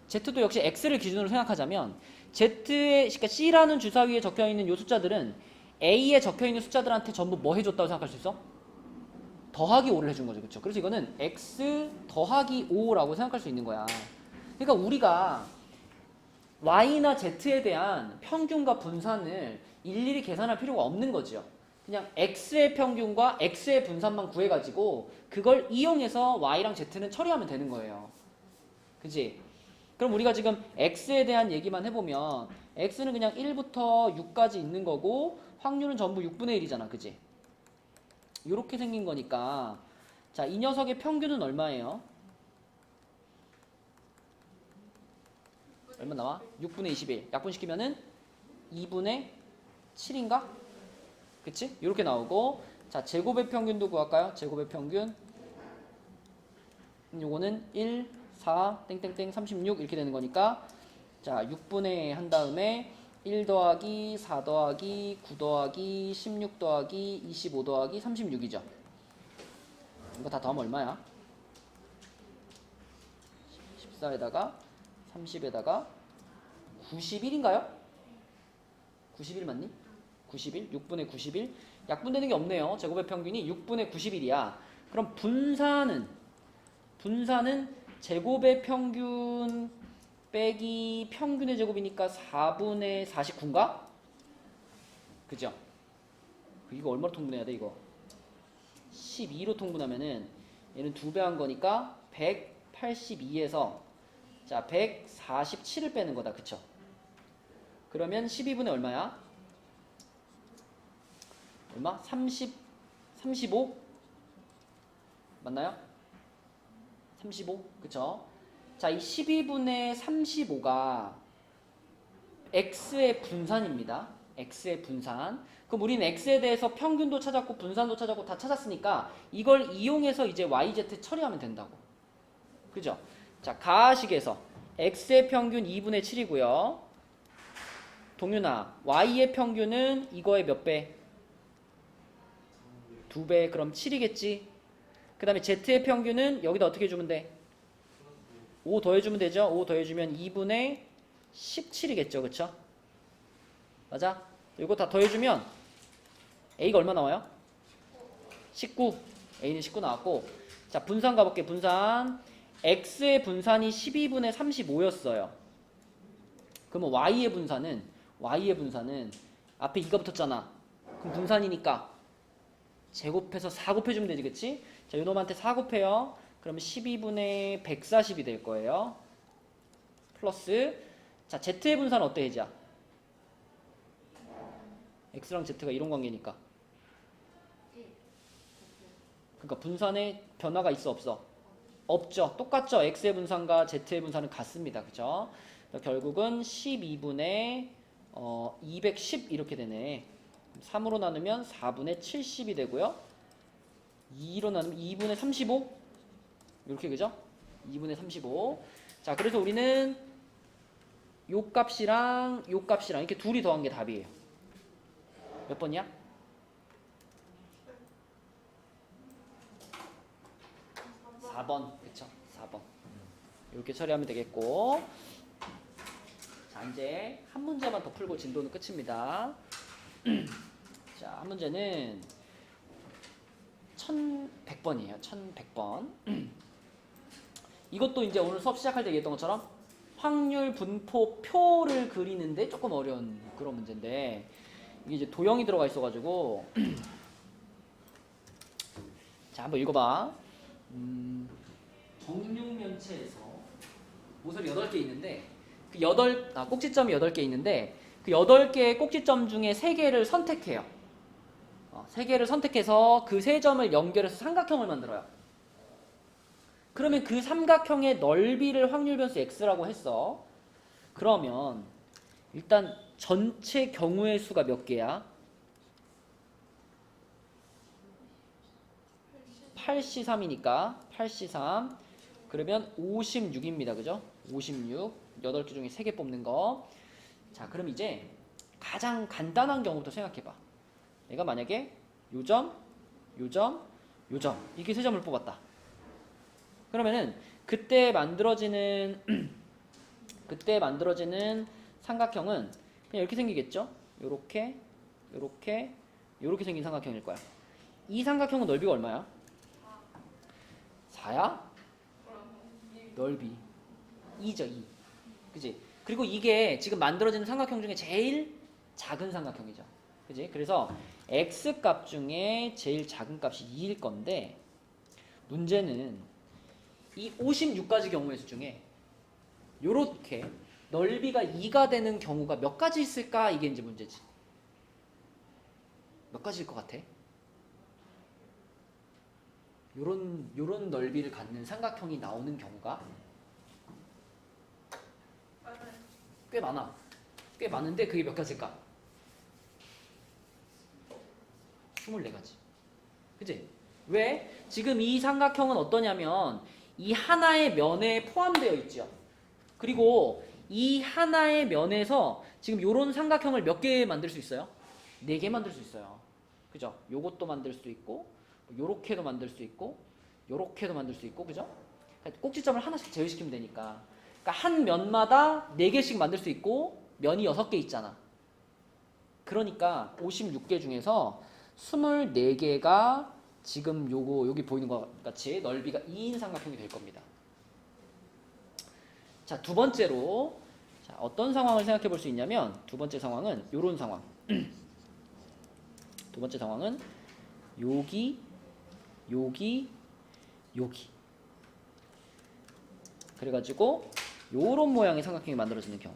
z도 역시 x를 기준으로 생각하자면 z의 그러니까 c라는 주사위에 적혀있는 이 숫자들은 a에 적혀있는 숫자들한테 전부 뭐 해줬다고 생각할 수 있어? 더하기 5를 해준 거죠. 그렇죠? 그래서 이거는 x 더하기 5라고 생각할 수 있는 거야. 그러니까 우리가 y나 z에 대한 평균과 분산을 일일이 계산할 필요가 없는 거죠. 그냥 x의 평균과 x의 분산만 구해가지고 그걸 이용해서 y랑 z는 처리하면 되는 거예요. 그치? 그럼 우리가 지금 x에 대한 얘기만 해보면 x는 그냥 1부터 6까지 있는 거고 확률은 전부 6분의 1이잖아. 그치? 이렇게 생긴 거니까 자, 이 녀석의 평균은 얼마예요? 얼마 나와? 6분의 21. 약분시키면은 2분의 7인가? 그치? 이렇게 나오고 자, 제곱의 평균도 구할까요? 제곱의 평균 요거는 1, 4, 땡땡땡 36 이렇게 되는 거니까 자, 6분의 한 다음에 1 더하기 4 더하기 9 더하기 16 더하기 25 더하기 36이죠. 이거 다 더하면 얼마야? 14에다가 30에다가 91인가요? 91 맞니? 91? 6분의 91? 약분되는 게 없네요. 제곱의 평균이 6분의 91이야. 그럼 분산은 제곱의 평균 빼기 평균의 제곱이니까 4분의 49인가? 그죠? 이거 얼마로 통분해야 돼 이거? 12로 통분하면은 얘는 2배 한 거니까 182에서 자 147을 빼는 거다. 그쵸? 그러면 12분의 얼마야? 얼마? 35? 맞나요? 35? 그쵸? 자, 이 12분의 35가 x의 분산입니다. x의 분산. 그럼 우리는 x에 대해서 평균도 찾았고 분산도 찾았고 다 찾았으니까 이걸 이용해서 이제 yz 처리하면 된다고. 그죠? 자, 가식에서 x의 평균 2분의 7이고요. 동윤아, y의 평균은 이거의 몇 배? 2배. 그럼 7이겠지? 그 다음에 z의 평균은 여기다 어떻게 주면 돼? 5 더해주면 되죠? 5 더해주면 2분의 17이겠죠? 그쵸? 맞아? 이거 다 더해주면 a가 얼마 나와요? 19. a는 19 나왔고, 자, 분산 가볼게. 분산. x의 분산이 12분의 35였어요. 그러면 y의 분산은 앞에 2가 붙었잖아. 그럼 분산이니까 제곱해서 4 곱해주면 되지, 그치? 자, 요놈한테 4 곱해요. 그러면 12분의 140이 될 거예요. 플러스, 자, z의 분산은 어때, 혜지야? x랑 z가 이런 관계니까. 그러니까 분산에 변화가 있어, 없어? 없죠. 똑같죠. x의 분산과 z의 분산은 같습니다. 그죠? 결국은 12분의 210 이렇게 되네. 3으로 나누면 4분의 70이 되고요. 2로 나누면 2분의 35 이렇게, 그죠? 2분의 35. 자, 그래서 우리는 요 값이랑 요 값이랑 이렇게 둘이 더한 게 답이에요. 몇 번이야? 4번. 그쵸? 4번. 이렇게 처리하면 되겠고, 자, 이제 한 문제만 더 풀고 진도는 끝입니다. 자, 한 문제는 1100번이에요. 1100번. 이것도 이제 오늘 수업 시작할 때 얘기했던 것처럼 확률 분포 표를 그리는데 조금 어려운 그런 문제인데, 이게 이제 도형이 들어가 있어가지고 자, 한번 읽어봐. 정육면체에서 모서리 8개 있는데 그 꼭지점이 8개 있는데 그 8개의 꼭지점 중에 3개를 선택해요. 3개를 선택해서 그 3점을 연결해서 삼각형을 만들어요. 그러면 그 삼각형의 넓이를 확률 변수 x라고 했어. 그러면 일단 전체 경우의 수가 몇 개야? 8C3이니까 8C3. 그러면 56입니다. 그죠? 56. 8개 중에 3개 뽑는 거. 자, 그럼 이제 가장 간단한 경우부터 생각해봐. 내가 만약에 요점, 요점, 요점 이렇게 3점을 뽑았다. 그러면은 그때 만들어지는 삼각형은 그냥 이렇게 생기겠죠? 요렇게, 요렇게, 요렇게 생긴 삼각형일 거야. 이 삼각형은 넓이가 얼마야? 4야? 넓이 2죠, 2. 그지? 그리고 이게 지금 만들어지는 삼각형 중에 제일 작은 삼각형이죠. 그지? 그래서 x값 중에 제일 작은 값이 2일 건데, 문제는 이 56가지 경우의 수 중에 요렇게 넓이가 2가 되는 경우가 몇 가지 있을까? 이게 이제 문제지. 몇 가지일 것 같아? 요런 넓이를 갖는 삼각형이 나오는 경우가 꽤 많아. 꽤 많은데 그게 몇 가지일까? 24가지. 그치? 왜? 지금 이 삼각형은 어떠냐면 이 하나의 면에 포함되어 있죠. 그리고 이 하나의 면에서 지금 요런 삼각형을 몇 개 만들 수 있어요? 4개 만들 수 있어요. 그죠? 요것도 만들 수 있고, 요렇게도 만들 수 있고, 요렇게도 만들 수 있고, 그죠? 꼭지점을 하나씩 제외시키면 되니까. 그러니까 한 면마다 4개씩 만들 수 있고, 면이 6개 있잖아. 그러니까 56개 중에서 24개가 지금 여기 보이는 것 같이 넓이가 2인 삼각형이 될 겁니다. 자, 두 번째로, 자, 어떤 상황을 생각해 볼 수 있냐면, 두 번째 상황은 요런 상황. 두 번째 상황은 여기, 여기, 여기. 그래가지고 요런 모양의 삼각형이 만들어지는 경우.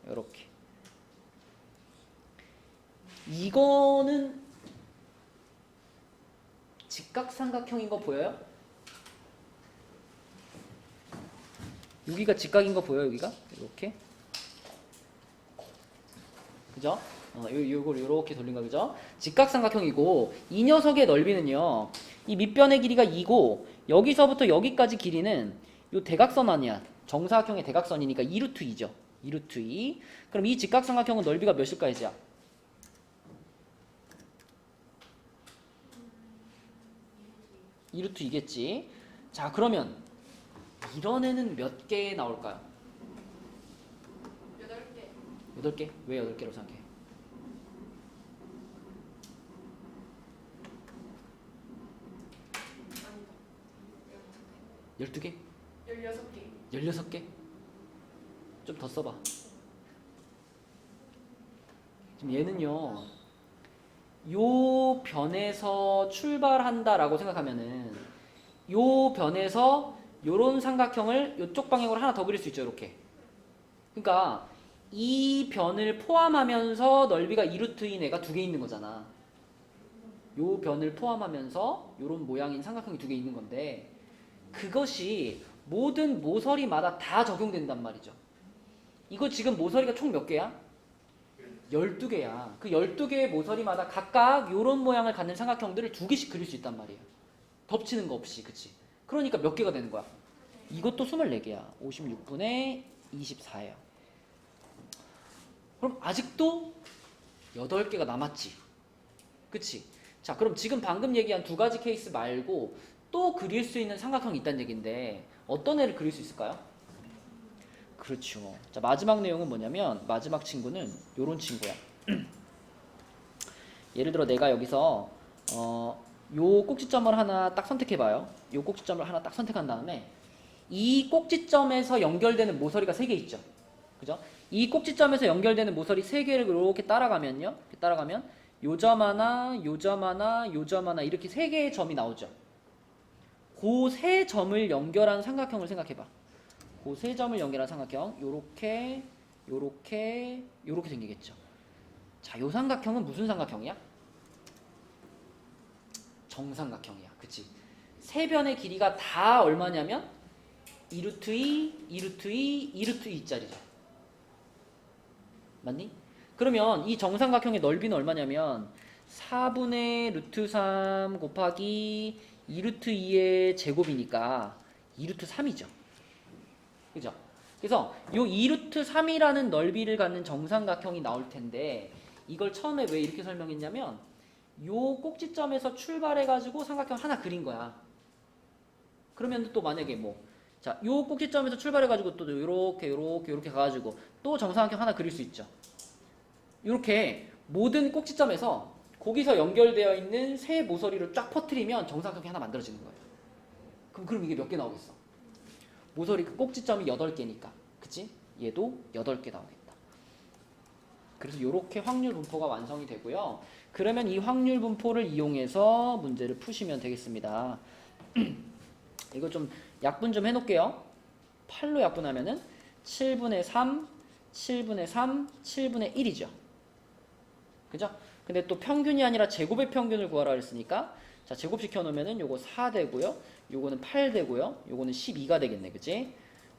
요렇게. 이거는 직각삼각형인 거 보여요? 여기가 직각인 거 보여요? 여기가? 이렇게? 그죠? 요걸 요렇게 돌린 거 그죠? 직각삼각형이고 이 녀석의 넓이는요. 이 밑변의 길이가 2고 여기서부터 여기까지 길이는 요 대각선 아니야. 정사각형의 대각선이니까 2루트 2죠. 2루트 2. 그럼 이 직각삼각형은 넓이가 몇일까 이제야? 2루트 2겠지. 자 그러면 이런 애는 몇 개 나올까요? 8개. 8개? 왜 8개로 생각해? 아니다. 12개? 16개. 16개? 좀 더 써봐. 지금 얘는요. 요 변에서 출발한다라고 생각하면은 요 변에서 요런 삼각형을 요쪽 방향으로 하나 더 그릴 수 있죠. 이렇게. 그러니까 이 변을 포함하면서 넓이가 2루트인 애가 2개 있는 거잖아. 요 변을 포함하면서 요런 모양인 삼각형이 2개 있는 건데 그것이 모든 모서리마다 다 적용된단 말이죠. 이거 지금 모서리가 총 몇 개야? 12개야. 그 12개의 모서리마다 각각 요런 모양을 갖는 삼각형들을 2개씩 그릴 수 있단 말이에요. 덮치는 거 없이. 그치? 그러니까 몇 개가 되는 거야? 이것도 24개야. 56분의 24예요. 그럼 아직도 8개가 남았지. 그치? 자, 그럼 지금 방금 얘기한 2가지 케이스 말고 또 그릴 수 있는 삼각형이 있다는 얘기인데 어떤 애를 그릴 수 있을까요? 그렇죠. 자, 마지막 내용은 뭐냐면 마지막 친구는 요런 친구야. 예를 들어 내가 여기서 요 꼭지점을 하나 딱 선택해봐요. 요 꼭지점을 하나 딱 선택한 다음에 이 꼭지점에서 연결되는 모서리가 3개 있죠. 그죠? 이 꼭지점에서 연결되는 모서리 3개를 이렇게 따라가면요. 이렇게 따라가면 요 점 하나, 요 점 하나, 요 점 하나 이렇게 3개의 점이 나오죠. 그 3점을 연결한 삼각형을 생각해봐. 그 3점을 연결한 삼각형 요렇게 요렇게 요렇게 생기겠죠. 자, 요 삼각형은 무슨 삼각형이야? 정삼각형이야. 그치? 세 변의 길이가 다 얼마냐면 2루트 2, 2루트 2, 2루트 2짜리죠. 맞니? 그러면 이 정삼각형의 넓이는 얼마냐면 4분의 루트 3 곱하기 2루트 2의 제곱이니까 2루트 3이죠. 그죠? 그래서 요 2루트 3이라는 넓이를 갖는 정삼각형이 나올 텐데 이걸 처음에 왜 이렇게 설명했냐면 요 꼭지점에서 출발해가지고 삼각형 하나 그린 거야. 그러면 또 만약에 뭐 자, 요 꼭지점에서 출발해가지고 또 요렇게 가가지고 또 정삼각형 하나 그릴 수 있죠. 요렇게 모든 꼭지점에서 거기서 연결되어 있는 세 모서리를 쫙 퍼뜨리면 정삼각형이 하나 만들어지는 거예요. 그럼 이게 몇 개 나오겠어? 모서리 그 꼭지점이 8개니까. 그치? 얘도 8개 나오겠다. 그래서 요렇게 확률 분포가 완성이 되고요. 그러면 이 확률 분포를 이용해서 문제를 푸시면 되겠습니다. 이거 좀 약분 좀 해놓을게요. 8로 약분하면은 7분의 3, 7분의 3, 7분의 1이죠. 그죠? 근데 또 평균이 아니라 제곱의 평균을 구하라 했으니까 자, 제곱시켜 놓으면은 요거 4 되고요. 요거는 8 되고요. 요거는 12가 되겠네. 그치?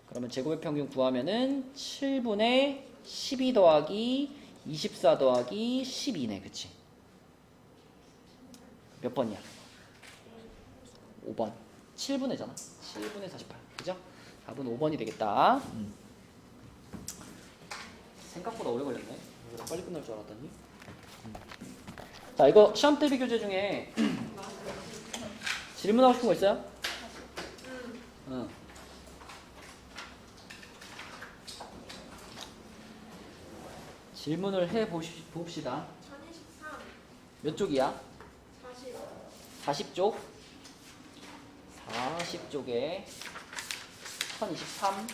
그러면 제곱의 평균 구하면은 7분의 12 더하기 24 더하기 12네. 그치? 몇 번이야? 5번. 7분의잖아. 7분의 48. 그죠? 답은 5번이 되겠다. 생각보다 오래 걸렸네. 이거 빨리 끝날 줄 알았더니. 자, 이거 시험 대비 교재 중에 질문하고 싶은 거 있어요? 응. 질문을 봅시다. 1023. 몇 쪽이야? 40. 40쪽. 40쪽에 1023.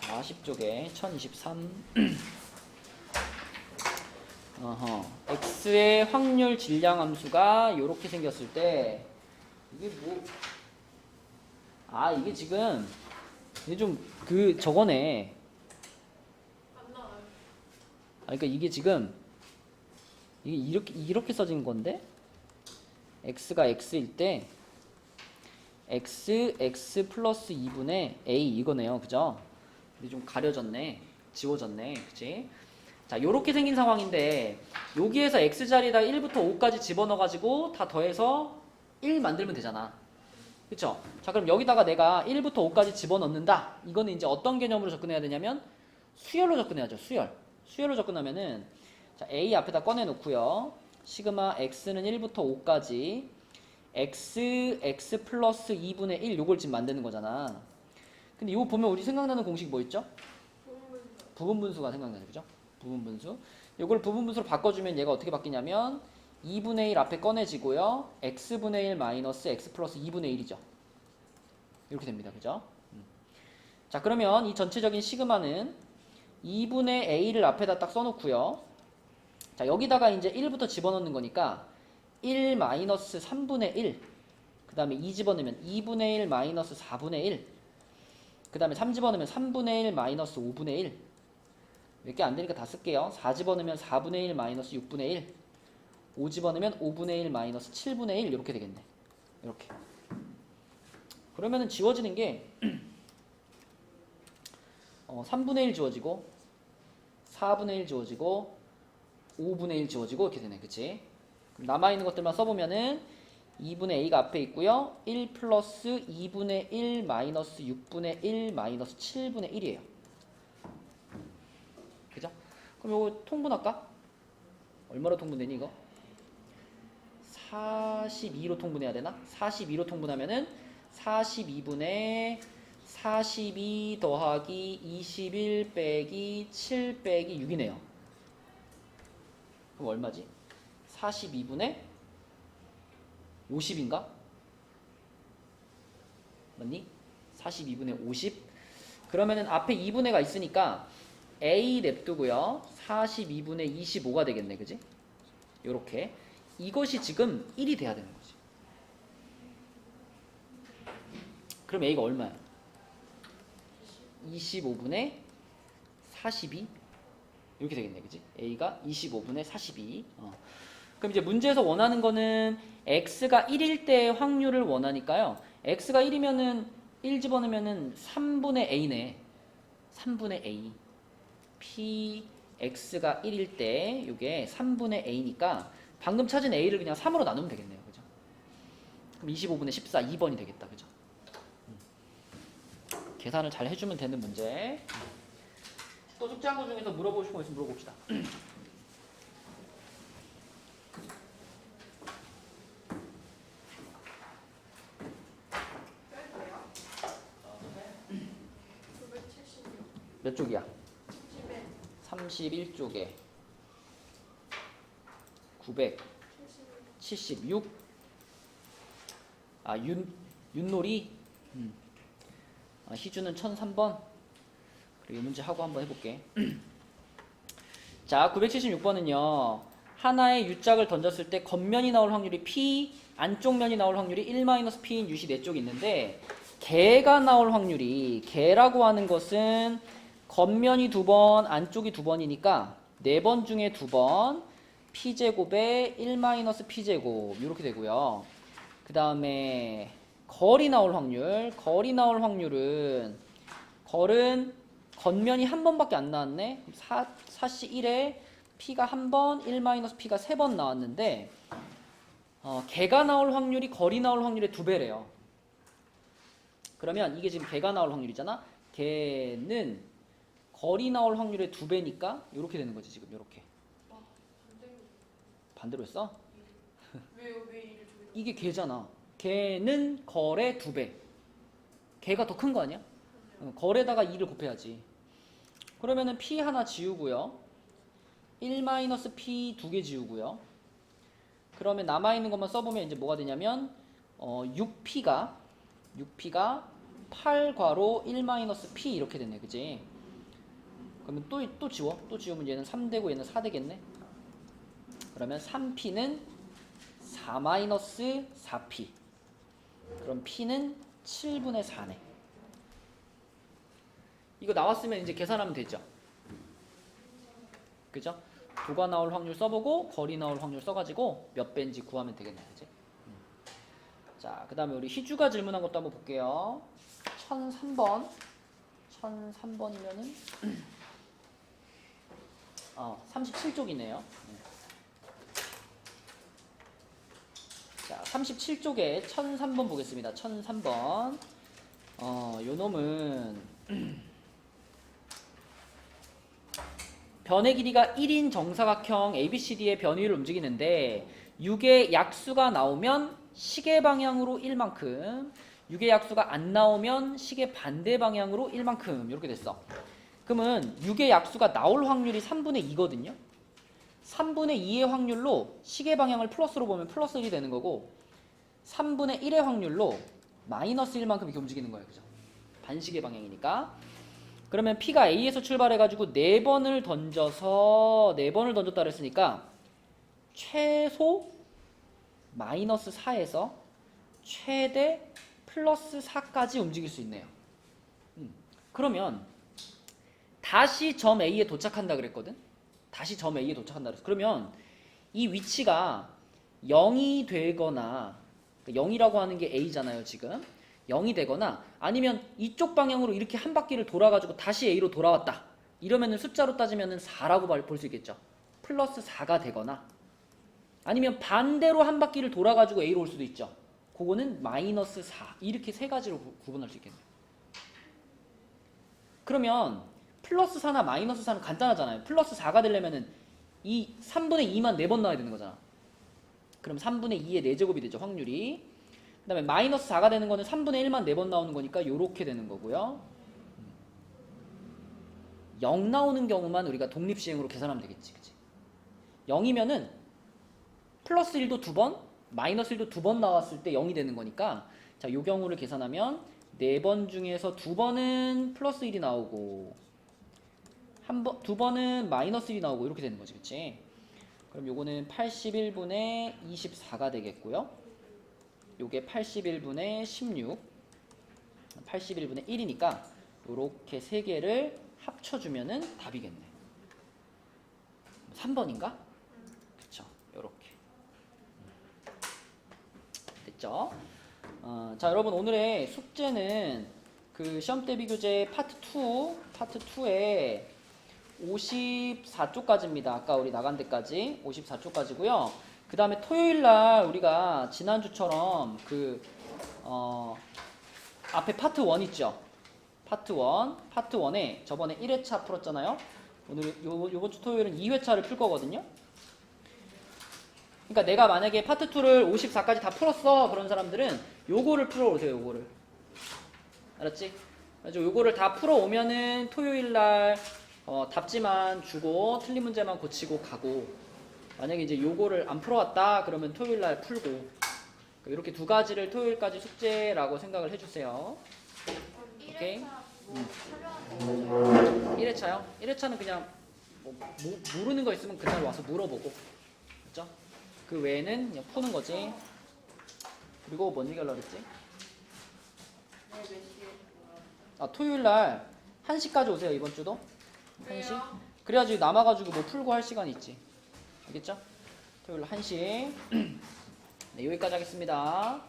40쪽에 1023. x의 확률 질량 함수가 이렇게 생겼을 때 이게 뭐 이게 지금 이게 좀 저거네. 안 나와요. 그러니까 이게 지금 이게 이렇게 써진 건데 x가 x일 때 x 플러스 2분의 a 이거네요. 그죠? 근데 좀 가려졌네. 지워졌네. 그치? 자, 요렇게 생긴 상황인데 여기에서 x자리에다 1부터 5까지 집어넣어가지고 다 더해서 1 만들면 되잖아. 그쵸? 자, 그럼 여기다가 내가 1부터 5까지 집어넣는다. 이거는 이제 어떤 개념으로 접근해야 되냐면 수열로 접근해야죠. 수열로 접근하면은 자, a 앞에다 꺼내놓고요. 시그마 x는 1부터 5까지 x 플러스 2분의 1 요걸 지금 만드는 거잖아. 근데 이거 보면 우리 생각나는 공식 뭐 있죠? 부분분수가 생각나죠. 그죠? 부분분수. 요걸 부분분수로 바꿔주면 얘가 어떻게 바뀌냐면 2분의 1 앞에 꺼내지고요. x분의 1 마이너스 x 플러스 2분의 1이죠. 이렇게 됩니다. 그죠? 자, 그러면 이 전체적인 시그마는 2분의 a를 앞에다 딱 써놓고요. 자, 여기다가 이제 1부터 집어넣는 거니까 1 마이너스 3분의 1, 그 다음에 2 집어넣으면 2분의 1 마이너스 4분의 1, 그 다음에 3 집어넣으면 3분의 1 마이너스 5분의 1, 몇 개 안 되니까 다 쓸게요. 4 집어넣으면 4분의 1 마이너스 6분의 1, 5 집어넣으면 5분의 1 마이너스 7분의 1 이렇게 되겠네. 이렇게. 그러면은 지워지는 게 3분의 1 지워지고 4분의 1 지워지고 5분의 1 지워지고 이렇게 되네. 그치? 그럼 남아있는 것들만 써보면은 2분의 a가 앞에 있고요. 1 플러스 2분의 1 마이너스 6분의 1 마이너스 7분의 1이에요. 그죠? 그럼 요거 통분할까? 얼마로 통분되니 이거? 42로 통분해야 되나? 42로 통분하면은 42분의 42 더하기 21 빼기 7 빼기 6이네요. 그럼 얼마지? 42분의 50인가? 맞니? 42분의 50? 그러면은 앞에 2분의가 있으니까 a 냅두고요. 42분의 25가 되겠네. 그지? 요렇게. 이것이 지금 1이 돼야 되는 거지. 그럼 a가 얼마야? 25분의 42? 이렇게 되겠네. 그지? a가 25분의 42. 그럼 이제 문제에서 원하는 거는 x가 1일 때 확률을 원하니까요. x가 1이면은 1 집어넣으면은 3분의 a네. 3분의 a. p x가 1일 때 이게 3분의 a니까 방금 찾은 a를 그냥 3으로 나누면 되겠네요. 그죠? 그럼 25분의 14 2번이 되겠다. 그죠? 계산을 잘 해주면 되는 문제. 또 숙제한 거 중에서 물어보고 싶은 거 있으면 물어봅시다. 몇 쪽이야? 31쪽에 976. 아, 윷놀이? 희주는 1003번. 그리고 이 문제 하고 한번 해볼게. 자, 976번은요. 하나의 U짝을 던졌을 때 겉면이 나올 확률이 P, 안쪽 면이 나올 확률이 1-P인 U시 4쪽이 있는데 개가 나올 확률이, 개라고 하는 것은 겉면이 2번, 안쪽이 2번이니까 4번 중에 2번, P제곱에 1-P제곱 이렇게 되고요. 그 다음에 걸이 나올 확률, 걸은 겉면이 한 번밖에 안 나왔네. 4시 1에 P가 한 번, 1-P가 3번 나왔는데 개가 나올 확률이 걸이 나올 확률의 2배래요. 그러면 이게 지금 개가 나올 확률이잖아. 개는 걸이 나올 확률의 2배니까 이렇게 되는 거지. 지금 이렇게. 반대로 했어? 왜요? 왜 이를 저기? 이게 개잖아. 개는 걸의 2배. 개가 더 큰 거 아니야? 걸에다가 2를 곱해야지. 그러면은 P 하나 지우고요. 1-P 2개 지우고요. 그러면 남아있는 것만 써보면 이제 뭐가 되냐면 6P가 8괄호 1-P 이렇게 됐네. 그지? 그러면 또 지워. 또 지우면 얘는 3되고 얘는 4 되겠네. 그러면 3P는 4-4P. 그럼 P는 7분의 4네. 이거 나왔으면 이제 계산하면 되죠. 그죠? 도가 나올 확률 써보고 거리 나올 확률 써가지고 몇 배인지 구하면 되겠네. 그지? 자, 그 다음에 우리 희주가 질문한 것도 한번 볼게요. 1003번. 1003번이면은 37쪽이네요. 자, 37쪽에 1003번 보겠습니다. 1003번. 요 놈은 변의 길이가 1인 정사각형 ABCD의 변위를 움직이는데 6의 약수가 나오면 시계 방향으로 1만큼, 6의 약수가 안 나오면 시계 반대 방향으로 1만큼 이렇게 됐어. 그러면 6의 약수가 나올 확률이 3분의 2거든요. 3분의 2의 확률로 시계 방향을 플러스로 보면 플러스 1이 되는 거고 3분의 1의 확률로 마이너스 1만큼 이렇게 움직이는 거예요. 그죠? 반시계 방향이니까. 그러면 P가 A에서 출발해가지고 4번을 던졌다 그랬으니까 최소 마이너스 4에서 최대 플러스 4까지 움직일 수 있네요. 그러면 다시 점 A에 도착한다 그랬거든? 다시 점 A에 도착한다 그랬어. 그러면 이 위치가 0이 되거나 0이라고 하는 게 A잖아요, 지금. 0이 되거나 아니면 이쪽 방향으로 이렇게 한 바퀴를 돌아가지고 다시 A로 돌아왔다. 이러면은 숫자로 따지면은 4라고 볼 수 있겠죠. 플러스 4가 되거나 아니면 반대로 한 바퀴를 돌아가지고 A로 올 수도 있죠. 그거는 마이너스 4. 이렇게 세 가지로 구분할 수 있겠네요. 그러면 플러스 4나 마이너스 4는 간단하잖아요. 플러스 4가 되려면은 이 3분의 2만 4번 나와야 되는 거잖아. 그럼 3분의 2의 4제곱이 되죠, 확률이. 그 다음에 마이너스 4가 되는 거는 3분의 1만 4번 나오는 거니까 요렇게 되는 거고요. 0 나오는 경우만 우리가 독립시행으로 계산하면 되겠지. 그치? 0이면은 플러스 1도 2번, 마이너스 1도 2번 나왔을 때 0이 되는 거니까 자, 요 경우를 계산하면 4번 중에서 2번은 플러스 1이 나오고 2번은 마이너스 1이 나오고 이렇게 되는 거지. 그치? 그럼 요거는 81분의 24가 되겠고요. 요게 81분의 16, 81분의 1이니까 요렇게 세 개를 합쳐주면은 답이겠네. 3번인가? 그쵸, 요렇게. 됐죠? 자, 여러분 오늘의 숙제는 그 시험대 비교제 파트 2에 54쪽까지입니다. 아까 우리 나간 데까지 54쪽까지고요. 그 다음에 토요일날 우리가 지난주처럼 앞에 파트 1 있죠? 파트 1에 저번에 1회차 풀었잖아요. 오늘 요번 주 토요일은 2회차를 풀 거거든요. 그러니까 내가 만약에 파트 2를 54까지 다 풀었어. 그런 사람들은 요거를 풀어 오세요. 요거를. 알았지? 그래서 요거를 다 풀어 오면은 토요일날 답지만 주고 틀린 문제만 고치고 가고, 만약에 이제 요거를 안 풀어왔다 그러면 토요일날 풀고, 이렇게 두 가지를 토요일까지 숙제라고 생각을 해주세요. 오케이? 1회차요? 1회차는 그냥 모르는 거 있으면 그날 와서 물어보고, 그렇죠? 그 외에는 그냥 푸는 거지. 그리고 뭔 얘기 하려고 그랬지? 토요일날 1시까지 오세요. 이번 주도 1시. 그래야지 남아가지고 뭐 풀고 할 시간이 있지. 알겠죠? 토요일 1시. 네, 여기까지 하겠습니다.